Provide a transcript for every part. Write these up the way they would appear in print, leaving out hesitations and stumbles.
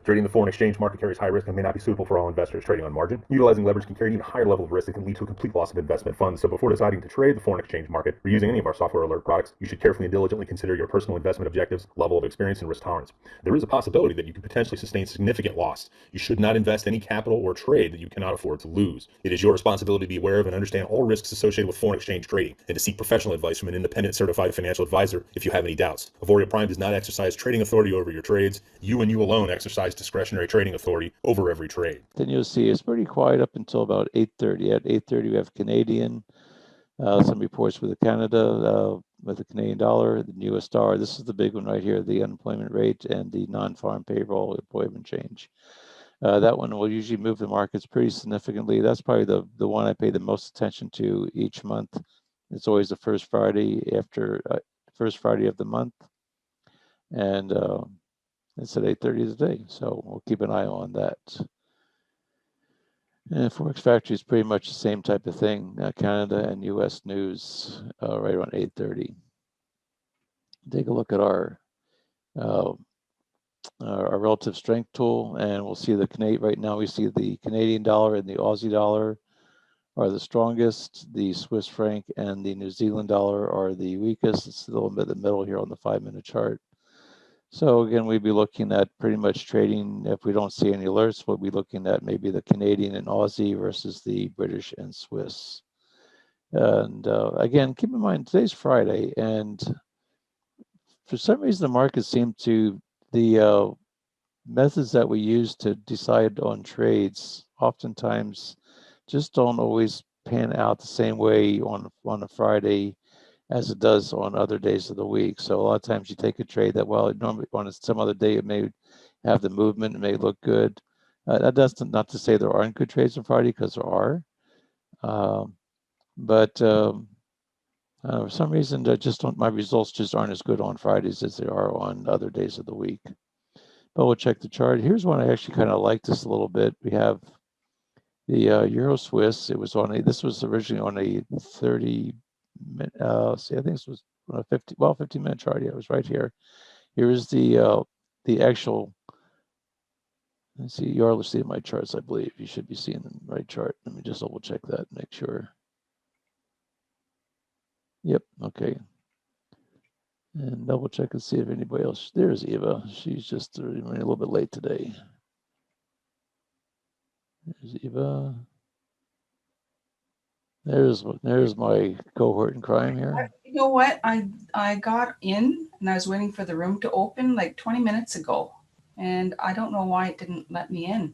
Trading the foreign exchange market carries high risk and may not be suitable for all investors. Trading on margin, utilizing leverage can carry an even higher level of risk that can lead to a complete loss of investment funds. So before deciding to trade the foreign exchange market or using any of our software alert products, you should carefully and diligently consider your personal investment objectives, level of experience, and risk tolerance. There is a possibility that you could potentially sustain significant loss. You should not invest any capital or trade that you cannot afford to lose. It is your responsibility to be aware of and understand all risks associated with foreign exchange trading and to seek professional advice from an independent certified financial advisor if you have any doubts. Auvoria Prime does not exercise trading authority over your trades. You and you alone exercise discretionary trading authority over every trade. Then you'll see it's pretty quiet up until about 8:30. At 8:30, we have Canadian, some reports with Canada, with the Canadian dollar, the US dollar. This is the big one right here, the unemployment rate and the non-farm payroll employment change. That one will usually move the markets pretty significantly. That's probably the one I pay the most attention to each month. It's always the first Friday after first Friday of the month, and it's at 8:30 today. So we'll keep an eye on that. And Forex Factory is pretty much the same type of thing. Canada and U.S. news right around 8:30. Take a look at our relative strength tool, and we'll see the Canadian. Right now, we see the Canadian dollar and the Aussie dollar are the strongest. The Swiss franc and the New Zealand dollar are the weakest. It's a little bit in the middle here on the 5-minute chart. So again, we'd be looking at pretty much trading. If we don't see any alerts, we'll be looking at maybe the Canadian and Aussie versus the British and Swiss. And again, keep in mind, today's Friday, and for some reason, the market seemed to, the methods that we use to decide on trades oftentimes just don't always pan out the same way on a Friday as it does on other days of the week. So a lot of times you take a trade that, well, normally on some other day it may have the movement, it may look good. That does not to say there aren't good trades on Friday, because there are. But for some reason, my results just aren't as good on Fridays as they are on other days of the week. But we'll check the chart. Here's one I actually kind of like this a little bit. We have the Euro Swiss. This was originally on a 30. I think this was on a 15-minute chart. Yeah, it was right here. Here is the actual. Let's see. You are seeing my charts, I believe. You should be seeing the right chart. Let me just double check that and make sure. Yep. Okay. And double check and see if anybody else. There's Eva. She's just running a little bit late today. There's Eva. There's my cohort in crime here. You know what? I got in and I was waiting for the room to open like 20 minutes ago, and I don't know why it didn't let me in.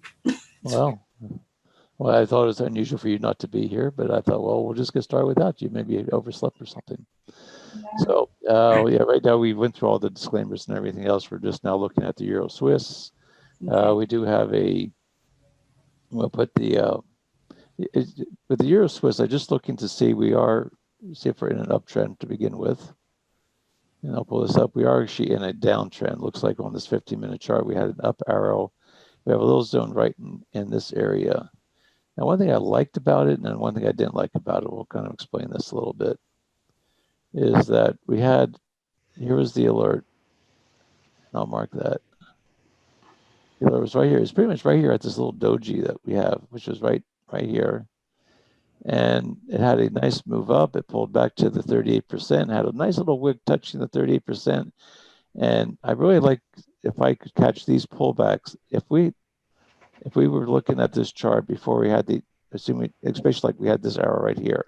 Well, I thought it was unusual for you not to be here, but I thought, well, we'll just get started without you. Maybe you overslept or something. Yeah. So, yeah, right now we went through all the disclaimers and everything else. We're just now looking at the Euro Swiss. Okay. We do have we'll put the, with the Euro Swiss, I'm just looking to see if we're in an uptrend to begin with. And I'll pull this up. We are actually in a downtrend. Looks like on this 15-minute chart, we had an up arrow. We have a little zone right in this area. Now, one thing I liked about it and one thing I didn't like about it, we'll kind of explain this a little bit, is that here was the alert. And I'll mark that. The alert was right here. It's pretty much right here at this little doji that we have, which was right here. And it had a nice move up. It pulled back to the 38%, had a nice little wick touching the 38%. And I really like if I could catch these pullbacks. If we were looking at this chart before we had especially like we had this arrow right here.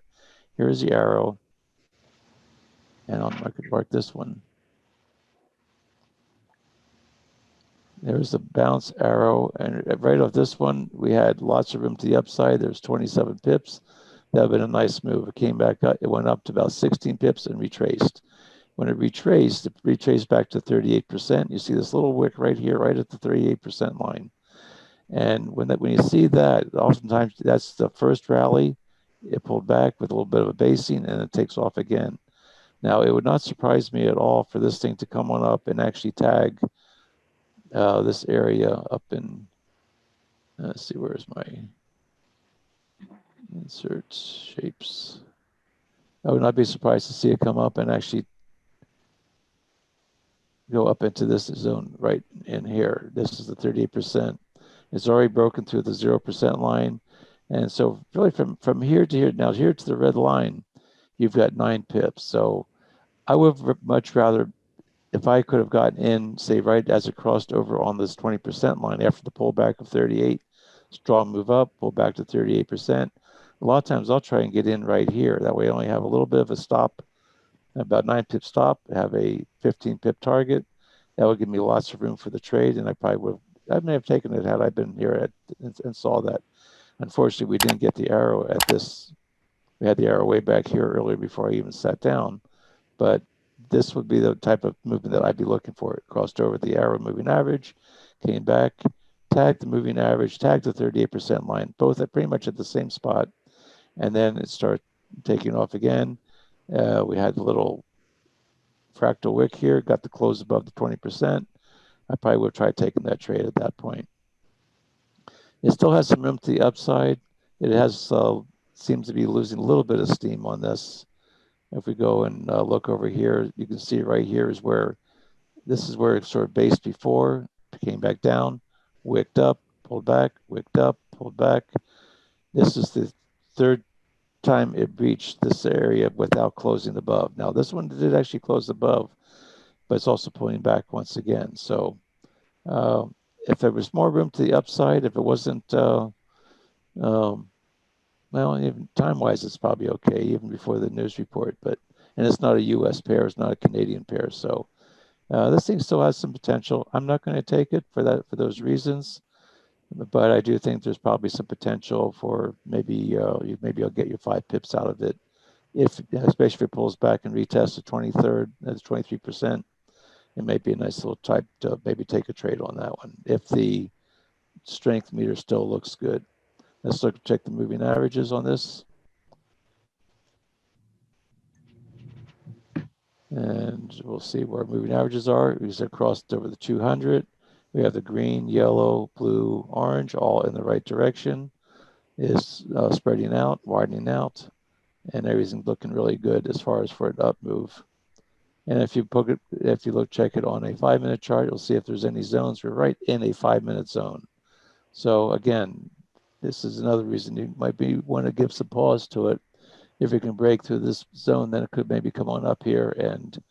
Here's the arrow. And I could mark this one. There's the bounce arrow. And right off this one, we had lots of room to the upside. There's 27 pips. That would have been a nice move. It came back up. It went up to about 16 pips and retraced. When it retraced back to 38%. You see this little wick right here, right at the 38% line. And when you see that, oftentimes that's the first rally. It pulled back with a little bit of a basing, and it takes off again. Now, it would not surprise me at all for this thing to come on up and actually tag this area up in, let's see, where's my insert shapes? I would not be surprised to see it come up and actually go up into this zone right in here. This is the 38%. It's already broken through the 0% line. And so really from here to here, now here to the red line, you've got 9 pips. So I would much rather, if I could have gotten in, say, right as it crossed over on this 20% line after the pullback of 38, strong move up, pull back to 38%. A lot of times I'll try and get in right here. That way I only have a little bit of a stop, about 9 pip stop, have a 15 pip target. That would give me lots of room for the trade, and I probably would have, I may have taken it had I been here and saw that. Unfortunately, we didn't get the arrow at this. We had the arrow way back here earlier before I even sat down, but this would be the type of movement that I'd be looking for. It crossed over the arrow moving average, came back, tagged the moving average, tagged the 38% line, both at pretty much at the same spot, and then it started taking off again. We had the little fractal wick here, got the close above the 20%. I probably would try taking that trade at that point. It still has some room to the upside. It has seems to be losing a little bit of steam on this. If we go and look over here, you can see right here is where this is where it sort of based before, came back down, wicked up, pulled back, wicked up, pulled back. This is the third time it reached this area without closing above. Now this one did actually close above, but it's also pulling back once again. So if there was more room to the upside, if it wasn't, well, even time-wise, it's probably okay, even before the news report. But and it's not a U.S. pair, it's not a Canadian pair, so this thing still has some potential. I'm not going to take it for those reasons, but I do think there's probably some potential for maybe maybe you'll get your 5 pips out of it, especially if it pulls back and retests the 23rd, that's 23%. It may be a nice little type to maybe take a trade on that one if the strength meter still looks good. Let's check the moving averages on this. And we'll see where moving averages are. We just crossed over the 200. We have the green, yellow, blue, orange, all in the right direction. Is spreading out, widening out, and everything's looking really good as far as for an up move. And if you check it on a 5-minute chart, you'll see if there's any zones. We're right in a 5-minute zone. So again, this is another reason you might want to give some pause to it. If it can break through this zone, then it could maybe come on up here and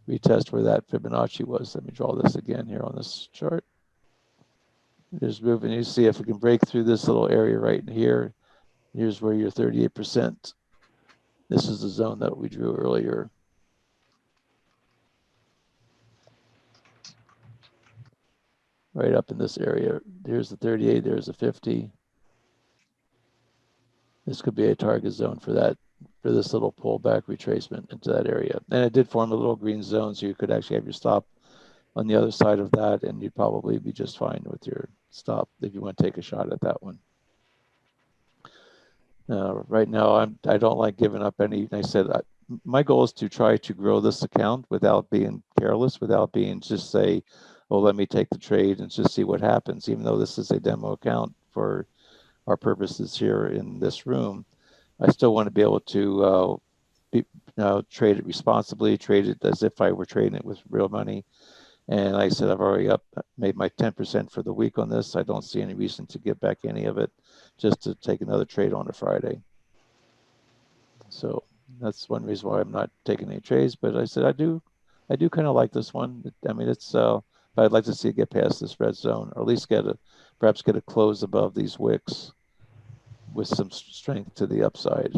retest where that Fibonacci was. Let me draw this again here on this chart. Just moving, you see if it can break through this little area right in here. Here's where your 38%. This is the zone that we drew earlier. Right up in this area. Here's the 38, there's the 50. This could be a target zone for this little pullback retracement into that area. And it did form a little green zone, so you could actually have your stop on the other side of that, and you'd probably be just fine with your stop if you want to take a shot at that one. Right now, I don't like giving up any. I said my goal is to try to grow this account without being careless, without being just say, oh, let me take the trade and just see what happens. Even though this is a demo account for our purposes here in this room, I still want to be able to trade it responsibly, trade it as if I were trading it with real money. And like I said, I've already made my 10% for the week on this. I don't see any reason to get back any of it, just to take another trade on a Friday. So that's one reason why I'm not taking any trades. But I said I do kind of like this one. I mean, it's but I'd like to see it get past this red zone, or at least perhaps get a close above these wicks with some strength to the upside.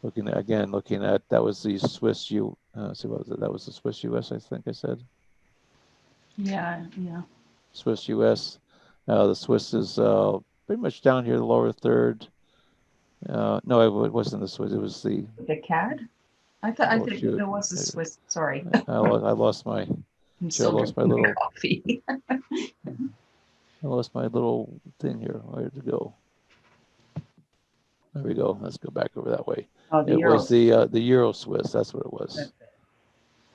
Looking at that was the Swiss U. See what was it? That was the Swiss US. I think I said. Yeah. Swiss US. The Swiss is pretty much down here, the lower third. No, it wasn't the Swiss. It was the CAD. I thought there was a Swiss. Sorry. I lost my. I lost my little coffee. I lost my little thing here. Where did it go? There we go. Let's go back over that way. Oh, it was the Euro Swiss. That's what it was. Okay.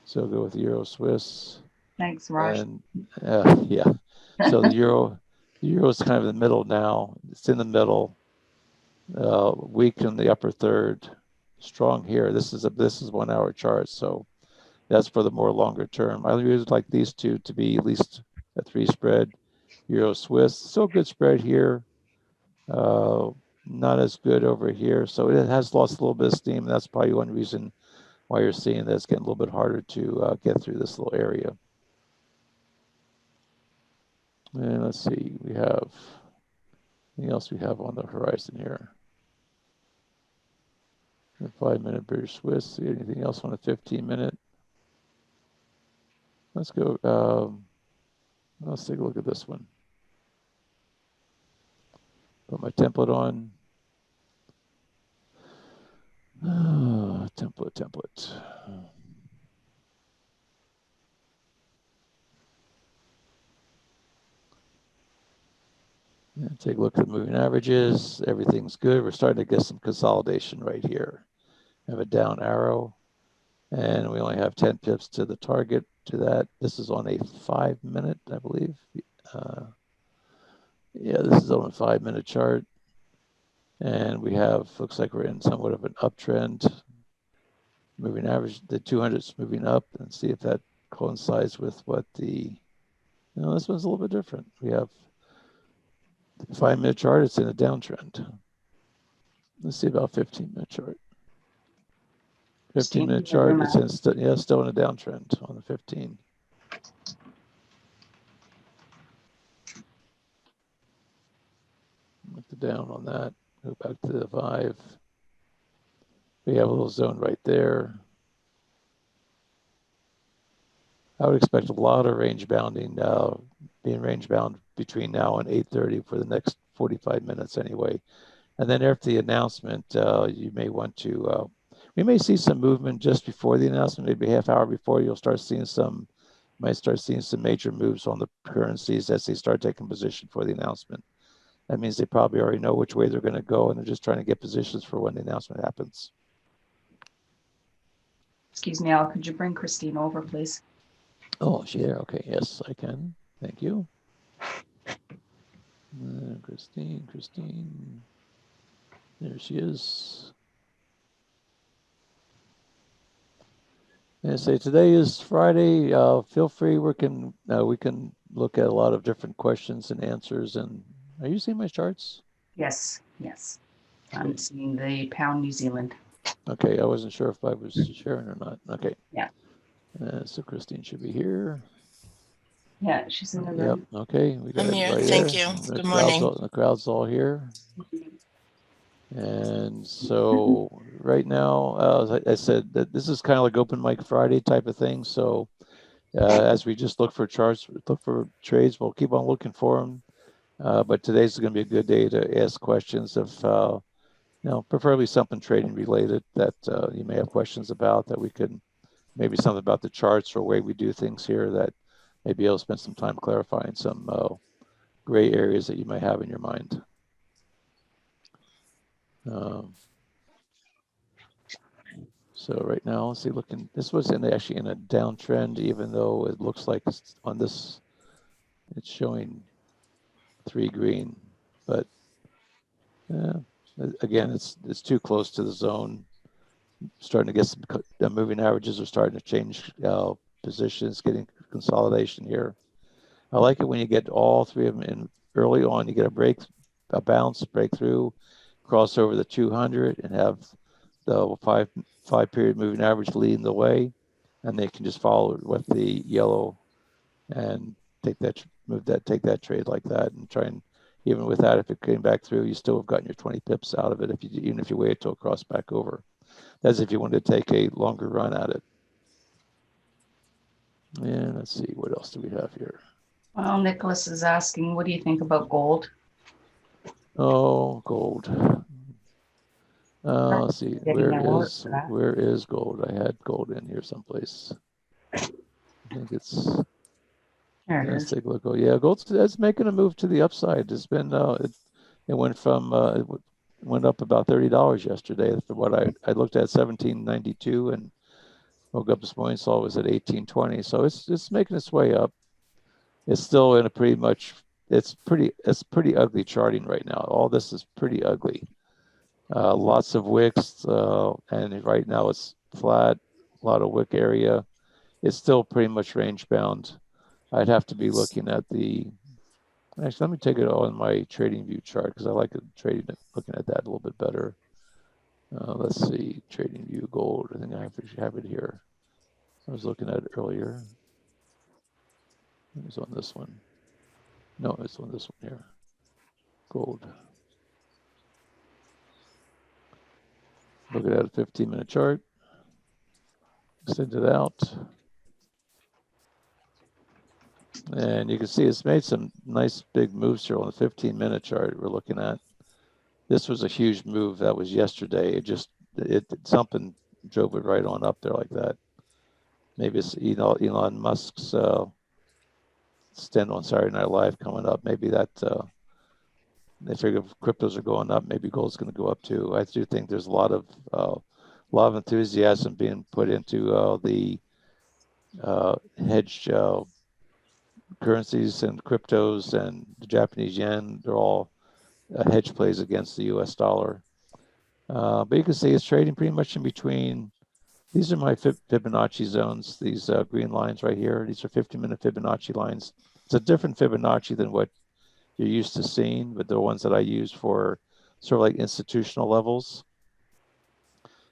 So go with the Euro Swiss. Thanks, Raj. And so the Euro is kind of in the middle now. It's in the middle. weak in the upper third, strong here. This is 1 hour chart, so that's for the more longer term. I usually like these two to be at least a 3 spread. Euro Swiss, still good spread here. Not as good over here, so it has lost a little bit of steam. That's probably one reason why you're seeing that it's getting a little bit harder to get through this little area. And let's see, we have anything else we have on the horizon here. The 5-minute British Swiss. Anything else on a 15-minute? Let's go. Let's take a look at this one. Put my template on. Template. And take a look at the moving averages. Everything's good. We're starting to get some consolidation right here. Have a down arrow, and we only have 10 pips to the target to that. This is on a 5-minute, I believe. Yeah, this is on a 5-minute chart. And we have, looks like we're in somewhat of an uptrend. Moving average, the 200's moving up, and see if that coincides with what this one's a little bit different. We have the 5-minute chart, it's in a downtrend. Let's see about 15-minute chart. 15-minute chart, it's in still in a downtrend on the 15. Look the down on that. Go back to the 5. We have a little zone right there. I would expect a lot of range bounding, being range bound between now and 8:30 for the next 45 minutes anyway. And then after the announcement, you may want to, we may see some movement just before the announcement, maybe half hour before. Might start seeing some major moves on the currencies as they start taking position for the announcement. That means they probably already know which way they're going to go, and they're just trying to get positions for when the announcement happens. Excuse me, Al, could you bring Christine over, please? Oh, is she there? Okay, yes, I can. Thank you. Christine. There she is. And I say today is Friday. Feel free. We can look at a lot of different questions and answers. And are you seeing my charts? Yes. I'm seeing the pound New Zealand. Okay, I wasn't sure if I was sharing or not. Okay. Yeah. So Christine should be here. Yeah, she's in the room. Yep. Okay, we got I'm here. everybody Thank there. you. Good morning. The crowd's all here. And so right now, as I said, that this is kind of like Open Mic Friday type of thing. So as we just look for charts, look for trades, we'll keep on looking for them. But today's going to be a good day to ask questions of, preferably something trading related that you may have questions about, that we can, maybe something about the charts or way we do things here that maybe able to spend some time clarifying some gray areas that you may have in your mind. So right now, let's see, this was actually in a downtrend, even though it looks like it's showing 3 green, but again, it's too close to the zone. Starting to get the moving averages are starting to change positions, getting consolidation here. I like it when you get all 3 of them in early on. You get a bounce, breakthrough, cross over the 200, and have the 5-period moving average leading the way, and they can just follow with the yellow and take that trade like that, and try and, even with that, if it came back through, you still have gotten your 20 pips out of it, even if you wait till it cross back over. That's if you want to take a longer run at it. And let's see, what else do we have here? Well, Nicholas is asking, what do you think about gold? Oh, gold. Let's see, where is gold? I had gold in here someplace. I think it's, let's take a look. Oh yeah, it's making a move to the upside. It's been it went from it went up about $30 yesterday. From what I looked at, 1792, and woke up this morning, saw it was at 1820. So it's making its way up. It's still in a it's pretty ugly charting right now. All this is pretty ugly. Lots of wicks, and right now it's flat, a lot of wick area. It's still pretty much range bound. I'd have to be looking at the, actually, let me take it on my trading view chart because I like looking at that a little bit better. Let's see, trading view gold. I think I have it here. I was looking at it earlier. It was on this one. No, it's on this one here. Gold. Looking at a 15-minute chart. Extend it out. And you can see it's made some nice big moves here on the 15-minute chart we're looking at. This was a huge move that was yesterday. Something drove it right on up there like that. Maybe it's Elon Musk's stint on Saturday Night Live coming up. Maybe that they figure if cryptos are going up, maybe gold's going to go up too. I do think there's a lot of enthusiasm being put into the hedge currencies and cryptos, and the Japanese yen. They're all hedge plays against the U.S. dollar. But you can see it's trading pretty much in between. These are my Fibonacci zones, these green lines right here. These are 50-minute Fibonacci lines. It's a different Fibonacci than what you're used to seeing, but they're ones that I use for sort of like institutional levels.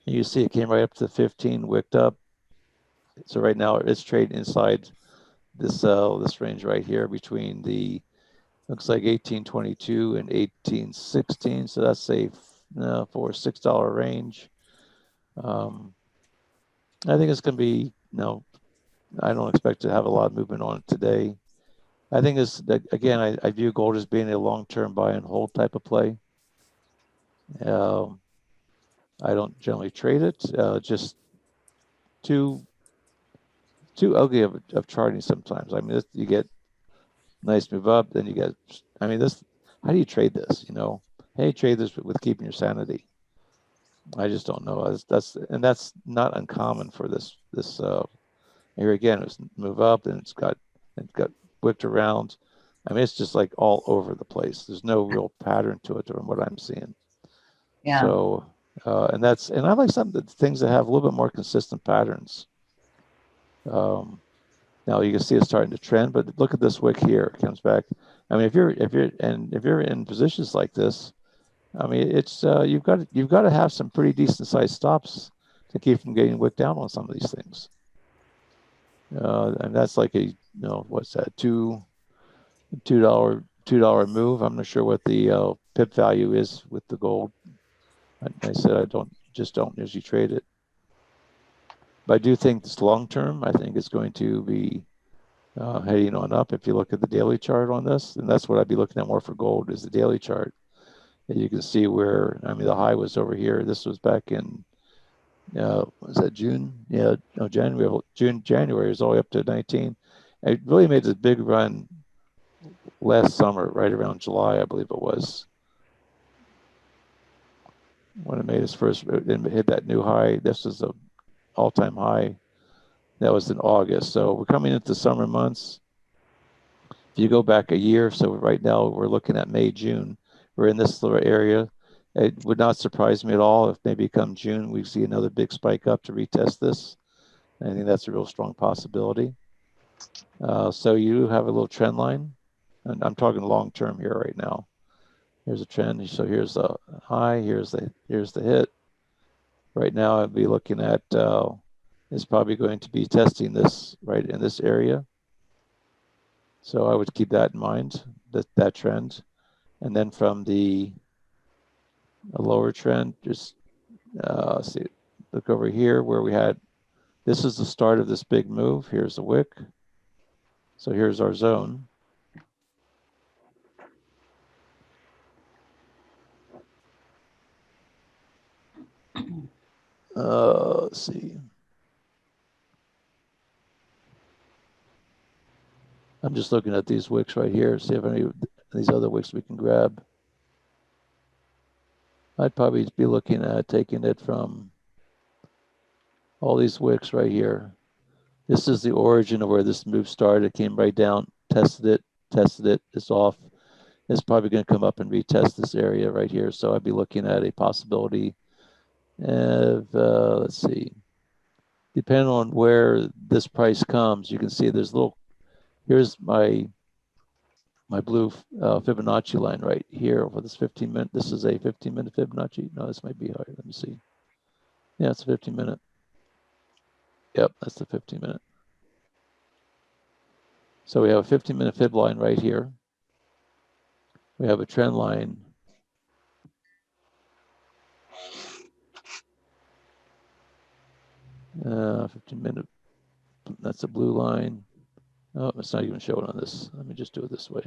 And you see it came right up to 15, wicked up. So right now it's trading inside this range right here between the, looks like 1822 and 1816. So that's a $4 or $6 range. I think it's going to be, I don't expect to have a lot of movement on it today. I think it's, again, I view gold as being a long-term buy and hold type of play. I don't generally trade it. Just too ugly of charting sometimes. I mean, you get nice move up, then you get, I mean, how do you trade this? How do you trade this with keeping your sanity? I just don't know. That's not uncommon for this. Here again, it's move up and it got whipped around. I mean, it's just like all over the place. There's no real pattern to it from what I'm seeing. Yeah. So, and I like some things that have a little bit more consistent patterns. Now you can see it's starting to trend, but look at this wick here. It comes back. I mean, if you're in positions like this, I mean, it's you've got to have some pretty decent sized stops to keep from getting wicked down on some of these things. And that's like what's that, $2 move. I'm not sure what the pip value is with the gold. I said I don't usually trade it, but I do think this long term. I think it's going to be heading on up. If you look at the daily chart on this, and that's what I'd be looking at more for gold, is the daily chart. And you can see where, I mean, the high was over here. This was back in was that June? Yeah, no, January. January is all the way up to 19. It really made a big run last summer, right around July, I believe it was, when it made its first, it hit that new high. This is the all-time high. That was in August. So we're coming into summer months. If you go back a year, so right now we're looking at May, June. We're in this little area. It would not surprise me at all if maybe come June we see another big spike up to retest this. I think that's a real strong possibility. So you have a little trend line, and I'm talking long term here right now. Here's a trend. So here's the high. Here's the hit. Right now, I'd be looking at it's probably going to be testing this right in this area. So I would keep that in mind, that trend, and then from a lower trend, just see, look over here where we had, this is the start of this big move. Here's the wick. So here's our zone. Let's see. I'm just looking at these wicks right here, see if any of these other wicks we can grab. I'd probably be looking at taking it from all these wicks right here. This is the origin of where this move started. It came right down, tested it, it's off. It's probably going to come up and retest this area right here. So I'd be looking at a possibility of, let's see, depending on where this price comes, you can see there's a little, here's my blue Fibonacci line right here for this 15-minute. This is a 15-minute Fibonacci. No, this might be higher. Let me see. Yeah, it's a 15-minute. Yep, that's the 15-minute. So we have a 15-minute fib line right here. We have a trend line. Uh, 15-minute, that's a blue line. Oh, it's not even showing on this. Let me just do it this way.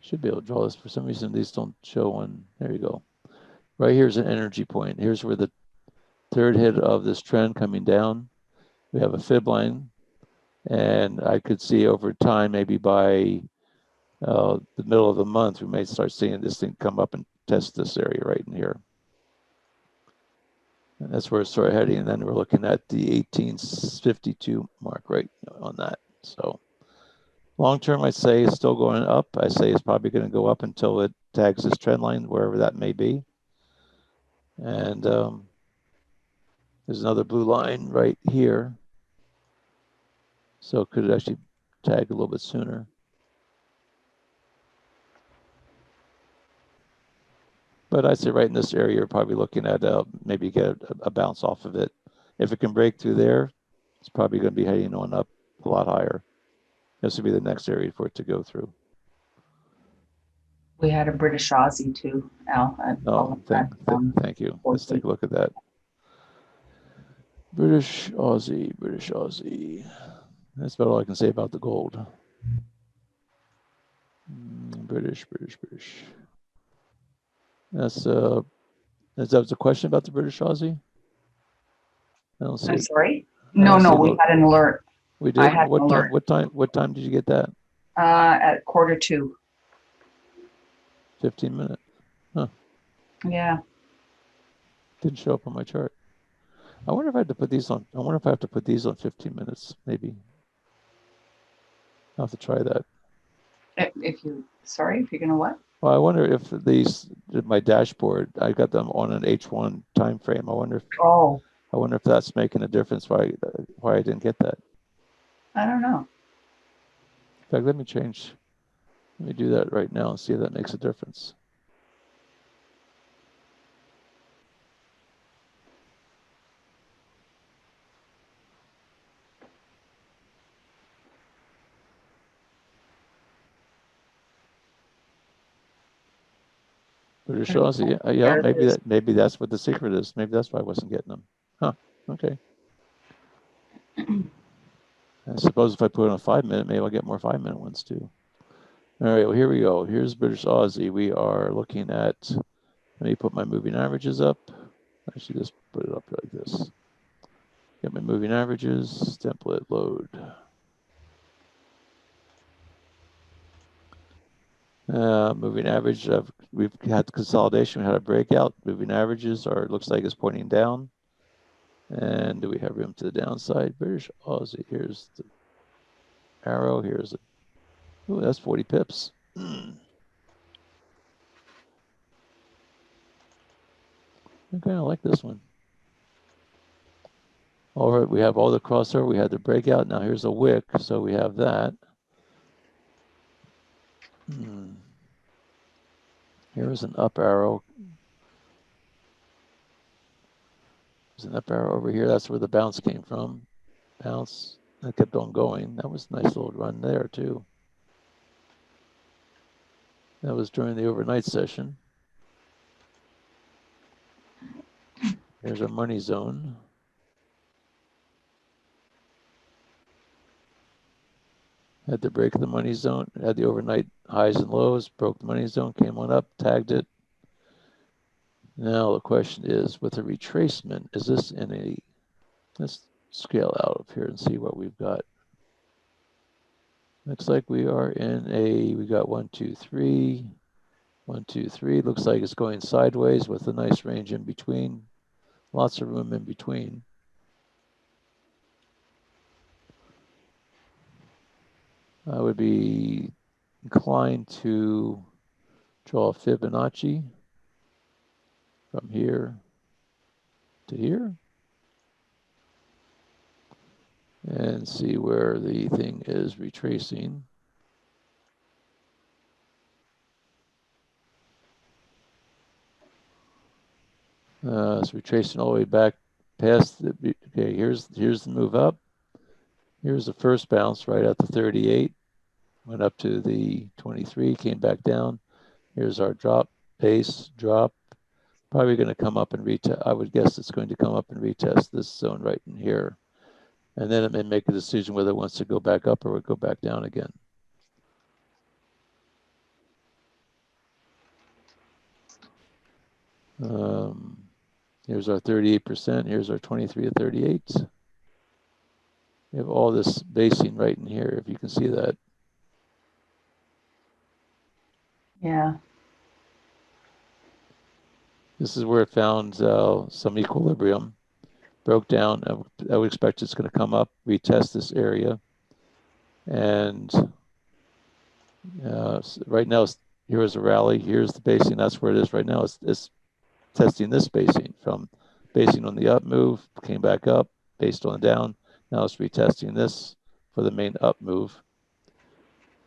Should be able to draw this. For some reason, these don't show on. There you go. Right here's an energy point. Here's where the third hit of this trend coming down. We have a fib line, and I could see over time, maybe by the middle of the month, we may start seeing this thing come up and test this area right in here. And that's where it's sort of heading. And then we're looking at the 1852 mark right on that. So long term, I say it's still going up. I say it's probably going to go up until it tags this trend line, wherever that may be. And there's another blue line right here. So it could actually tag a little bit sooner. But I'd say right in this area, you're probably looking at maybe get a bounce off of it. If it can break through there, it's probably going to be heading on up a lot higher. This would be the next area for it to go through. We had a British Aussie too, Al. Oh, thank you. Let's take a look at that. British Aussie, British Aussie. That's about all I can say about the gold. British. That's is that a question about the British Aussie? I don't see I'm it. sorry? No, we had an alert. We did. What time did you get that? At 1:45. 15-minute. Huh. Yeah. Didn't show up on my chart. I wonder if I have to put these on. I wonder if I have to put these on 15 minutes, maybe. I'll have to try that. If you're gonna what? Well, I wonder if these, my dashboard, I got them on an H1 time frame. I wonder if that's making a difference why I didn't get that. I don't know. In fact, let me do that right now and see if that makes a difference. British Aussie, yeah, maybe that's what the secret is. Maybe that's why I wasn't getting them. Huh? Okay. I suppose if I put it on a 5-minute, maybe I'll get more 5-minute ones too. All right, well, here we go. Here's British Aussie. We are looking at, let me put my moving averages up. Actually, just put it up like this. Get my moving averages, template, load. Moving average, we've had the consolidation, we had a breakout. Moving averages looks like it's pointing down. And do we have room to the downside? British Aussie, here's the arrow, here's the, ooh, that's 40 pips. I kind of like this one. All right, we have all the crossover, we had the breakout, now here's a wick, so we have that. Here's an up arrow. There's an up arrow over here, that's where the bounce came from. Bounce, that kept on going. That was a nice little run there too. That was during the overnight session. Here's our money zone. Had to break the money zone, had the overnight highs and lows, broke the money zone, came on up, tagged it. Now the question is, with a retracement, is this in a, let's scale out of here and see what we've got. Looks like we are in a, we got 1, 2, 3, 1, 2, 3. Looks like it's going sideways with a nice range in between. Lots of room in between. I would be inclined to draw a Fibonacci from here to here and see where the thing is retracing. It's retracing all the way back past the, okay, here's the move up. Here's the first bounce right at the 38. Went up to the 23, came back down. Here's our drop, base, drop. Probably going to come up and retest. I would guess it's going to come up and retest this zone right in here. And then it may make a decision whether it wants to go back up or would go back down again. Here's our 38%. Here's our 23 to 38. We have all this basing right in here, if you can see that. Yeah. This is where it found some equilibrium, broke down. I would expect it's going to come up, retest this area. And right now, here's a rally. Here's the basing. That's where it is right now. It's testing this basing from basing on the up move, came back up, based on the down. Now it's retesting this for the main up move.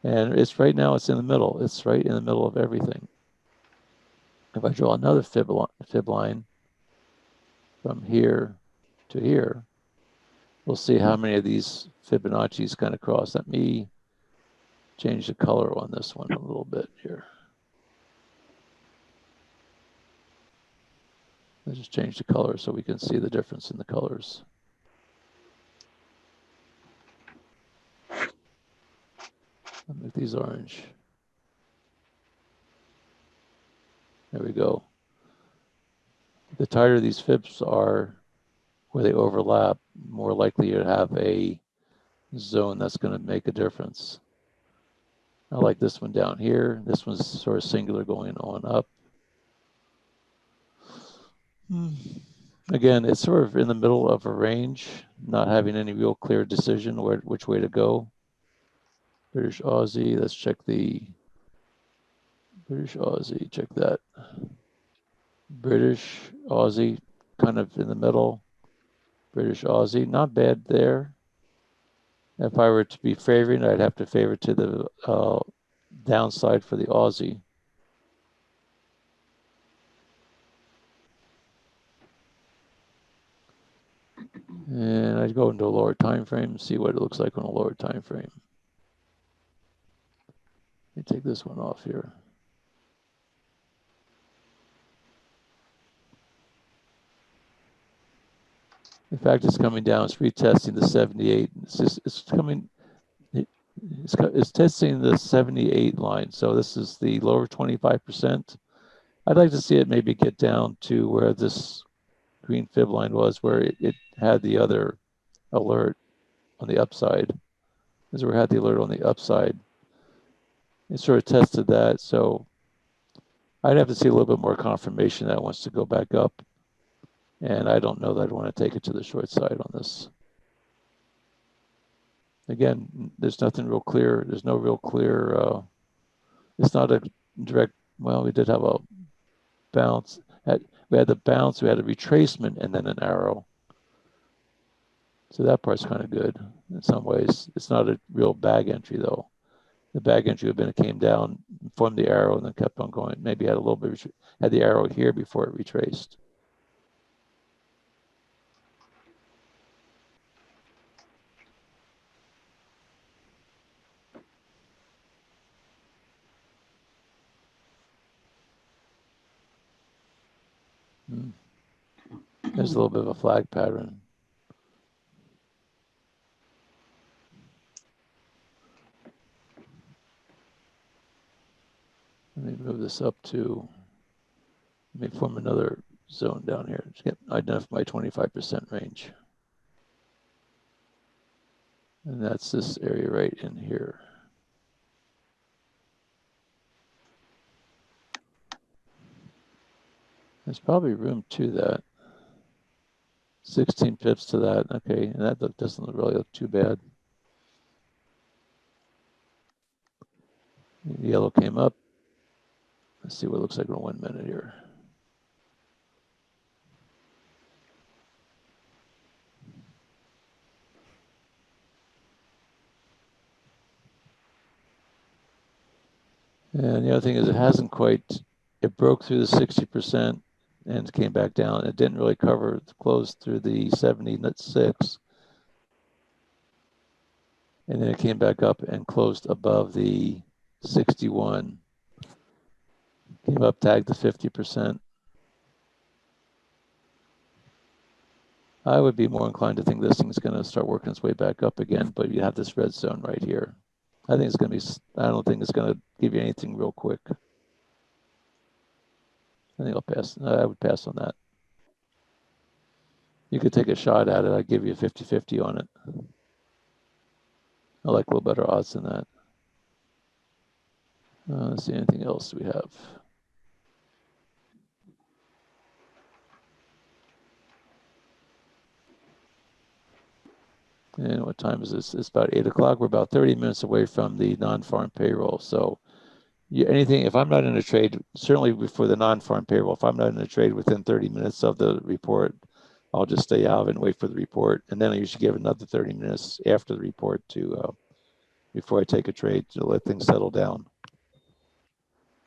And it's right now, it's in the middle. It's right in the middle of everything. If I draw another fib line from here to here, we'll see how many of these Fibonacci's kind of cross. Let me change the color on this one a little bit here. Let's just change the color so we can see the difference in the colors. I'll make these orange. There we go. The tighter these fibs are, where they overlap, more likely you have a zone that's going to make a difference. I like this one down here. This one's sort of singular going on up. Again, it's sort of in the middle of a range, not having any real clear decision which way to go. British Aussie, let's check the British Aussie, check that. British Aussie, kind of in the middle. British Aussie, not bad there. If I were to be favoring, I'd have to favor to the downside for the Aussie. And I'd go into a lower time frame, see what it looks like on a lower time frame. Let me take this one off here. In fact, it's coming down. It's retesting the 78. It's testing the 78 line. So this is the lower 25%. I'd like to see it maybe get down to where this green fib line was, where it had the other alert on the upside. This is where it had the alert on the upside. It sort of tested that. So I'd have to see a little bit more confirmation that it wants to go back up. And I don't know that I'd want to take it to the short side on this. Again, there's nothing real clear. There's no real clear, it's not a direct, well, we did have a bounce. We had the bounce, we had a retracement, and then an arrow. So that part's kind of good in some ways. It's not a real bag entry though. The bag entry would have been, it came down, formed the arrow, and then kept on going. Maybe had a little bit, had the arrow here before it retraced. There's a little bit of a flag pattern. Let me move this up to, let me form another zone down here. Just get identify my 25% range. And that's this area right in here. There's probably room to that. 16 pips to that. Okay, and that doesn't really look too bad. Yellow came up. Let's see what it looks like in 1 minute here. And the other thing is it broke through the 60% and came back down. It didn't really close through the 76. And then it came back up and closed above the 61. Came up, tagged the 50%. I would be more inclined to think this thing's going to start working its way back up again, but you have this red zone right here. I think it's going to be, I don't think it's going to give you anything real quick. I think I'll pass. I would pass on that. You could take a shot at it. I'd give you a 50-50 on it. I like a little better odds than that. Let's see, anything else we have? And what time is this? It's about 8 o'clock. We're about 30 minutes away from the non-farm payroll. So anything, if I'm not in a trade, certainly before the non-farm payroll, if I'm not in a trade within 30 minutes of the report, I'll just stay out and wait for the report. And then I usually give another 30 minutes after the report before I take a trade to let things settle down.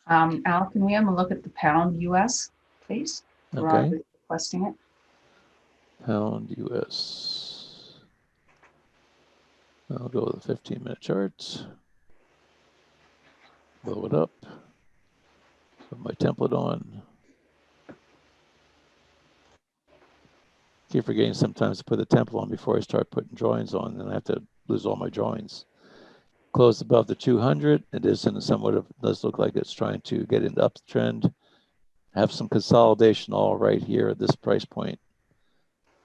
Al, can we have a look at the pound US, please? Okay. Rob is requesting it. Pound US. I'll go with the 15-minute charts. Blow it up. Put my template on. Keep forgetting sometimes to put the template on before I start putting joins on, and I have to lose all my joins. Closed above the 200. It is in somewhat of, does look like it's trying to get into uptrend. Have some consolidation all right here at this price point.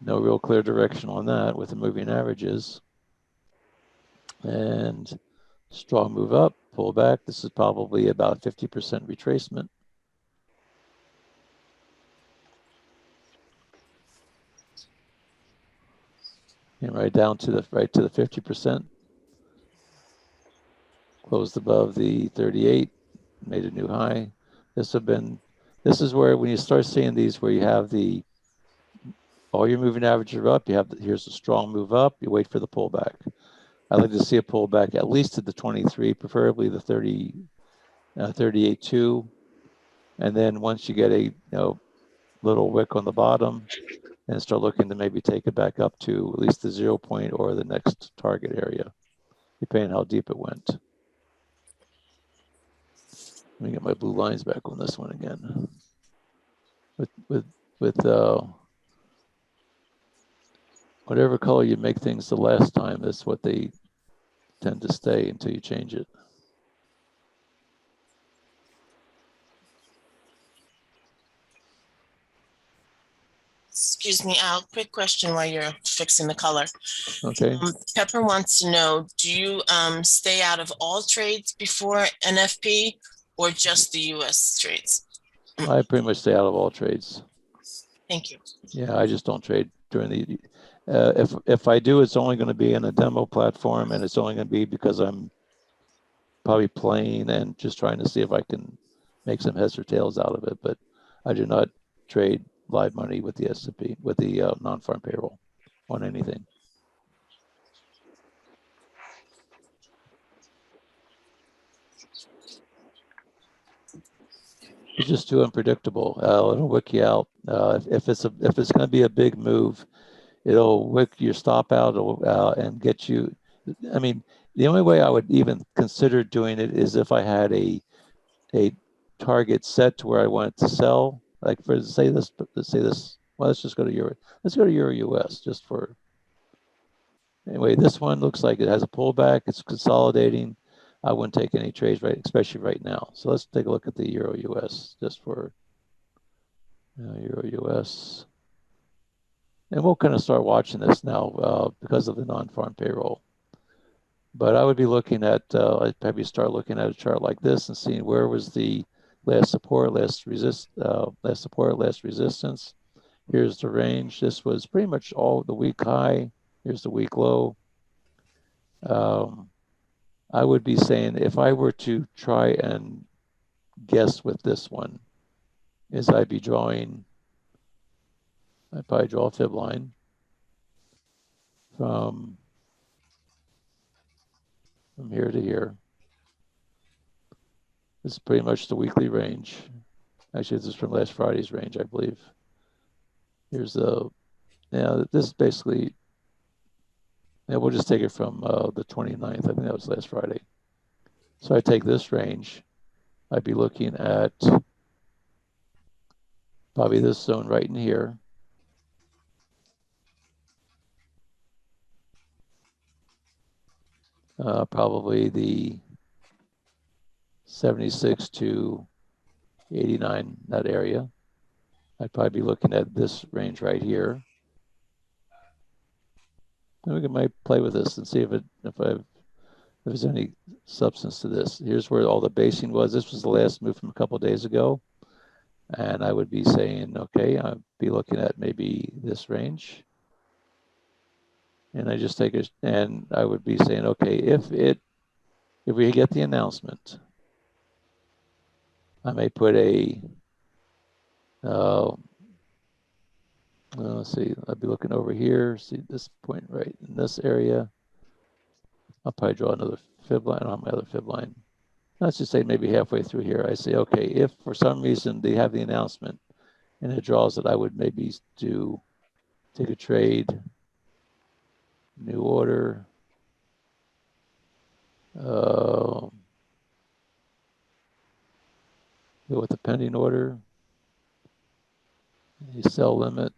No real clear direction on that with the moving averages. And strong move up, pull back. This is probably about 50% retracement. And right down to the 50%. Closed above the 38, made a new high. This is where when you start seeing these where you have all your moving averages are up, here's a strong move up, you wait for the pullback. I'd like to see a pullback at least to the 23, preferably the 38.2. And then once you get a little wick on the bottom, and start looking to maybe take it back up to at least the 0 point or the next target area, depending on how deep it went. Let me get my blue lines back on this one again. With whatever color you make things the last time, that's what they tend to stay until you change it. Excuse me, Al, quick question while you're fixing the color. Okay. Pepper wants to know, do you stay out of all trades before NFP or just the US trades? I pretty much stay out of all trades. Thank you. Yeah, I just don't trade during the, if I do, it's only going to be in a demo platform, and it's only going to be because I'm probably playing and just trying to see if I can make some heads or tails out of it. But I do not trade live money with the S&P, with the non-farm payroll on anything. It's just too unpredictable. It'll wick you out. If it's going to be a big move, it'll wick your stop out and get you. I mean, the only way I would even consider doing it is if I had a target set to where I wanted to sell. Like let's say this. Well, let's just go to Euro. Let's go to Euro US just for. Anyway, this one looks like it has a pullback. It's consolidating. I wouldn't take any trades, right, especially right now. So let's take a look at the Euro US just for Euro US. And we'll kind of start watching this now because of the non-farm payroll. But I would be looking at, I'd probably start looking at a chart like this and seeing where was the last support, last resistance. Here's the range. This was pretty much all the week high. Here's the week low. I would be saying if I were to try and guess with this one, is I'd probably draw a fib line from here to here. This is pretty much the weekly range. Actually, this is from last Friday's range, I believe. Here's this is basically, we'll just take it from the 29th. I think that was last Friday. So I take this range. I'd be looking at probably this zone right in here. Probably the 76 to 89, that area. I'd probably be looking at this range right here. And we might play with this and see if there's any substance to this. Here's where all the basing was. This was the last move from a couple of days ago. And I would be saying, okay, I'd be looking at maybe this range. And I just take it, and I would be saying, okay, if we get the announcement, I may put let's see, I'll be looking over here, see this point right in this area. I'll probably draw another fib line on my other fib line. Let's just say maybe halfway through here, I say, okay, if for some reason they have the announcement and it draws that I would maybe take a trade, new order, go with the pending order, the sell limit.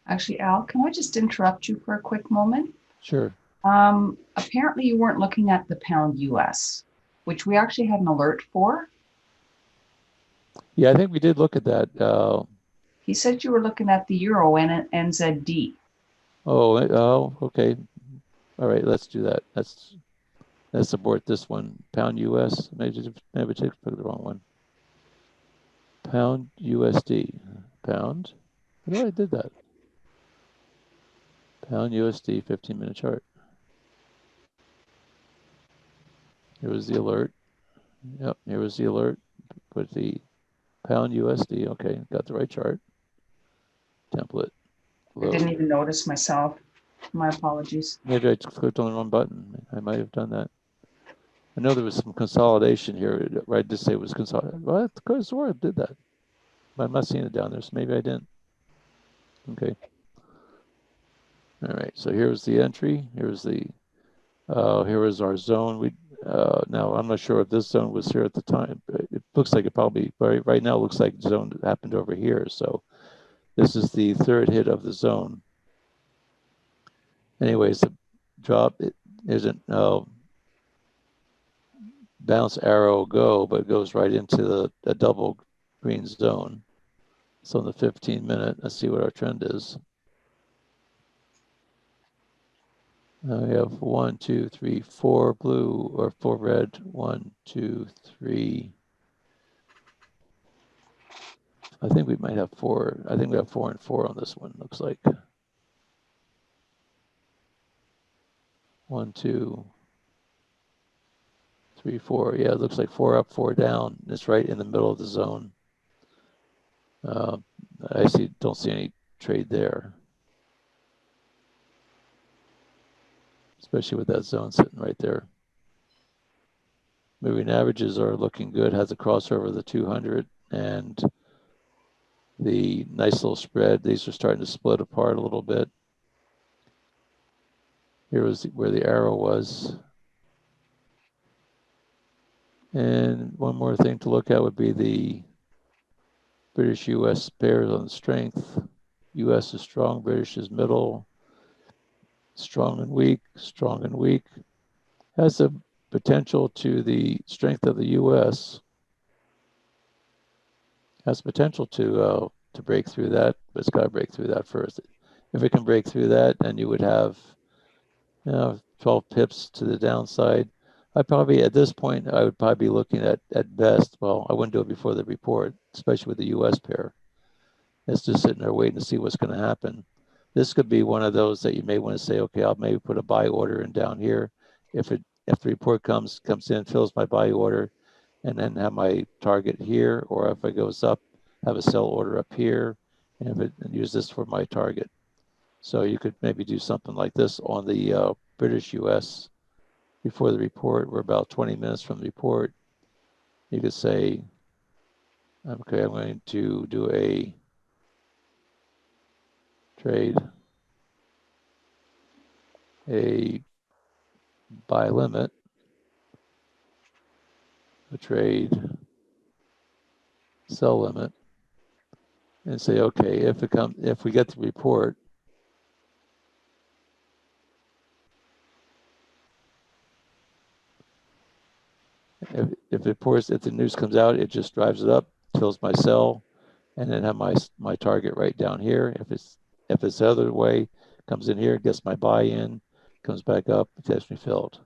Actually, Al, can I just interrupt you for a quick moment? Sure. Apparently you weren't looking at the pound US, which we actually had an alert for. Yeah, I think we did look at that. He said you were looking at the euro and NZD. Oh, okay. All right, let's do that. Let's abort this one. Pound US. Maybe I took the wrong one. Pound USD. Pound. I thought I did that. Pound USD 15-minute chart. Here was the alert. Yep, here was the alert. Put the pound USD. Okay, got the right chart. Template. I didn't even notice myself. My apologies. Maybe I clicked on the wrong button. I might have done that. I know there was some consolidation here. Right, to say it was consolidated. Well, Auvoria did that. But I'm not seeing it down there, so maybe I didn't. Okay. All right. So here's the entry. Here is our zone. Now I'm not sure if this zone was here at the time. It looks like it probably right now. It looks like the zone happened over here. So this is the third hit of the zone. Anyways, the drop it isn't bounce arrow go, but it goes right into a double green zone. So in the 15-minute, let's see what our trend is. Now we have 1, 2, 3, 4 blue or 4 red. 1, 2, 3. I think we might have 4. I think we have 4 and 4 on this one. Looks like 1, 2, 3, 4. Yeah, it looks like 4 up, 4 down. It's right in the middle of the zone. I don't see any trade there, especially with that zone sitting right there. Moving averages are looking good. Has a crossover of the 200 and the nice little spread. These are starting to split apart a little bit. Here was where the arrow was. And one more thing to look at would be the British US pairs on strength. US is strong, British is middle, strong and weak, strong and weak. Has the potential to the strength of the US. Has potential to break through that, but it's got to break through that first. If it can break through that, then you would have 12 pips to the downside. At this point, I would probably be looking at best, well, I wouldn't do it before the report, especially with the US pair. It's just sitting there waiting to see what's going to happen. This could be one of those that you may want to say, okay, I'll maybe put a buy order in down here. If if the report comes in, fills my buy order, and then have my target here, or if it goes up, have a sell order up here, and use this for my target. So you could maybe do something like this on the British US before the report. We're about 20 minutes from the report. You could say, okay, I'm going to do a trade, a buy limit, a trade, sell limit, and say, okay, if we get the report, if the news comes out, it just drives it up, fills my sell, and then have my target right down here. If it's the other way, comes in here, gets my buy in, comes back up, it gets me filled.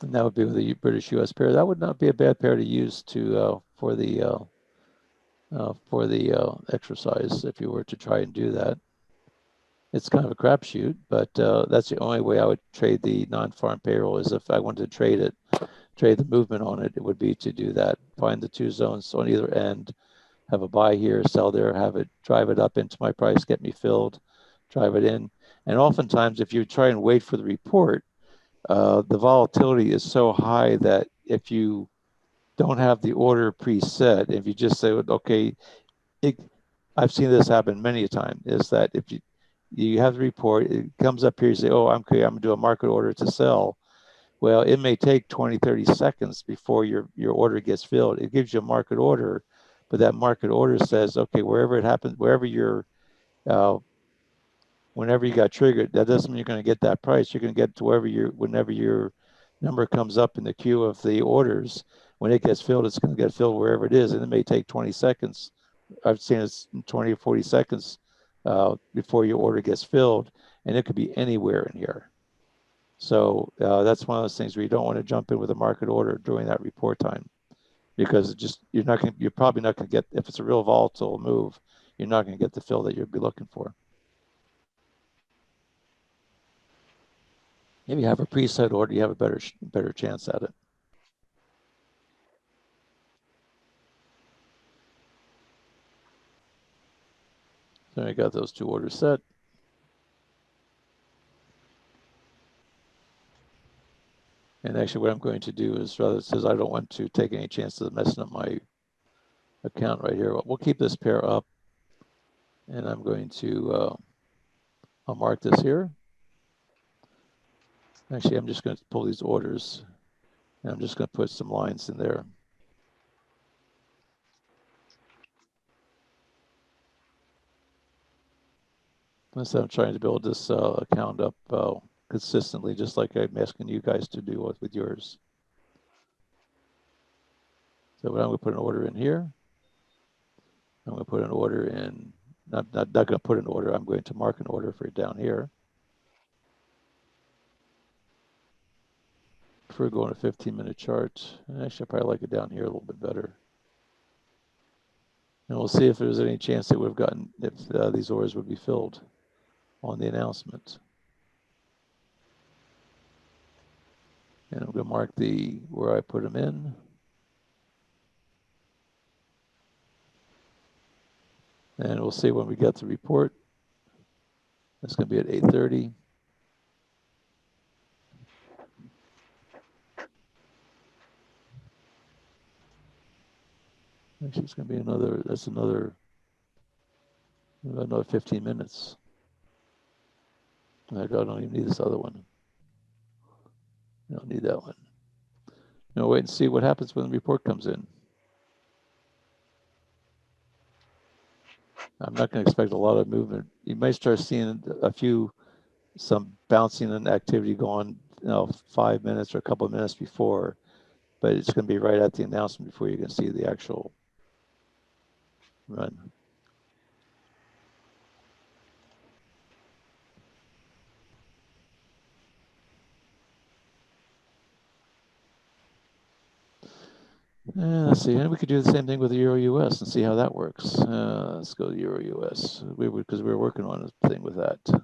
And that would be with the British US pair. That would not be a bad pair to use for the exercise if you were to try and do that. It's kind of a crapshoot, but that's the only way I would trade the non-farm payroll is if I wanted to trade the movement on it. It would be to do that. Find the two zones on either end, have a buy here, sell there, drive it up into my price, get me filled, drive it in. And oftentimes, if you try and wait for the report, the volatility is so high that if you don't have the order preset, if you just say, okay, I've seen this happen many a time, is that if you have the report, it comes up here, you say, oh, I'm going to do a market order to sell. Well, it may take 20, 30 seconds before your order gets filled. It gives you a market order, but that market order says, okay, wherever it happens, whenever you got triggered, that doesn't mean you're going to get that price. You're going to get to whenever your number comes up in the queue of the orders. When it gets filled, it's going to get filled wherever it is, and it may take 20 seconds. I've seen it's 20 or 40 seconds before your order gets filled, and it could be anywhere in here. So that's one of those things where you don't want to jump in with a market order during that report time, because you're probably not going to get, if it's a real volatile move, you're not going to get the fill that you'd be looking for. If you have a preset order, you have a better chance at it. So I got those two orders set. And actually what I'm going to do is, rather, it says I don't want to take any chances of messing up my account right here. We'll keep this pair up, and I'm going to, I'll mark this here. Actually, I'm just going to pull these orders, and I'm just going to put some lines in there. So I'm trying to build this account up consistently, just like I'm asking you guys to do with yours. So I'm going to put an order in here. I'm going to put an order in, not going to put an order, I'm going to mark an order for it down here. Prefer going a 15-minute chart. Actually, I probably like it down here a little bit better. And we'll see if there's any chance that we've gotten, if these orders would be filled on the announcement. And I'm going to mark where I put them in. And we'll see when we get the report. It's going to be at 8:30. Actually, it's going to be another 15 minutes. I don't even need this other one. I don't need that one. Now wait and see what happens when the report comes in. I'm not going to expect a lot of movement. You may start seeing some bouncing and activity going, 5 minutes or a couple of minutes before, but it's going to be right at the announcement before you can see the actual run. Let's see, and we could do the same thing with the Euro US and see how that works. Let's go to Euro US. Because we were working on a thing with that.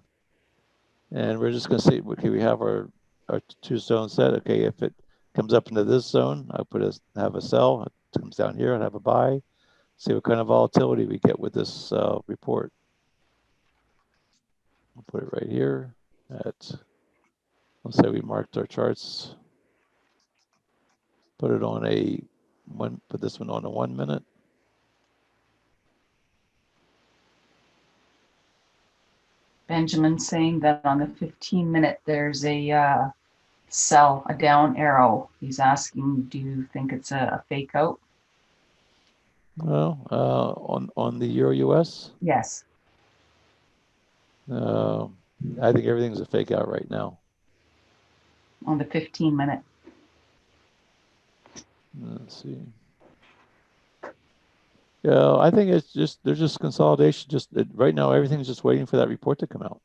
And we're just going to see, okay, we have our two zone set. Okay, if it comes up into this zone, I have a sell. It comes down here, I have a buy. See what kind of volatility we get with this report. I'll put it right here at, let's say we marked our charts. Put it on put this one on a 1 minute. Benjamin saying that on the 15-minute, there's a sell, a down arrow. He's asking, do you think it's a fake out? Well, on the Euro US, Yes. I think everything's a fake out right now. On the 15-minute. Let's see. Yeah, I think there's just consolidation. Right now, everything's just waiting for that report to come out.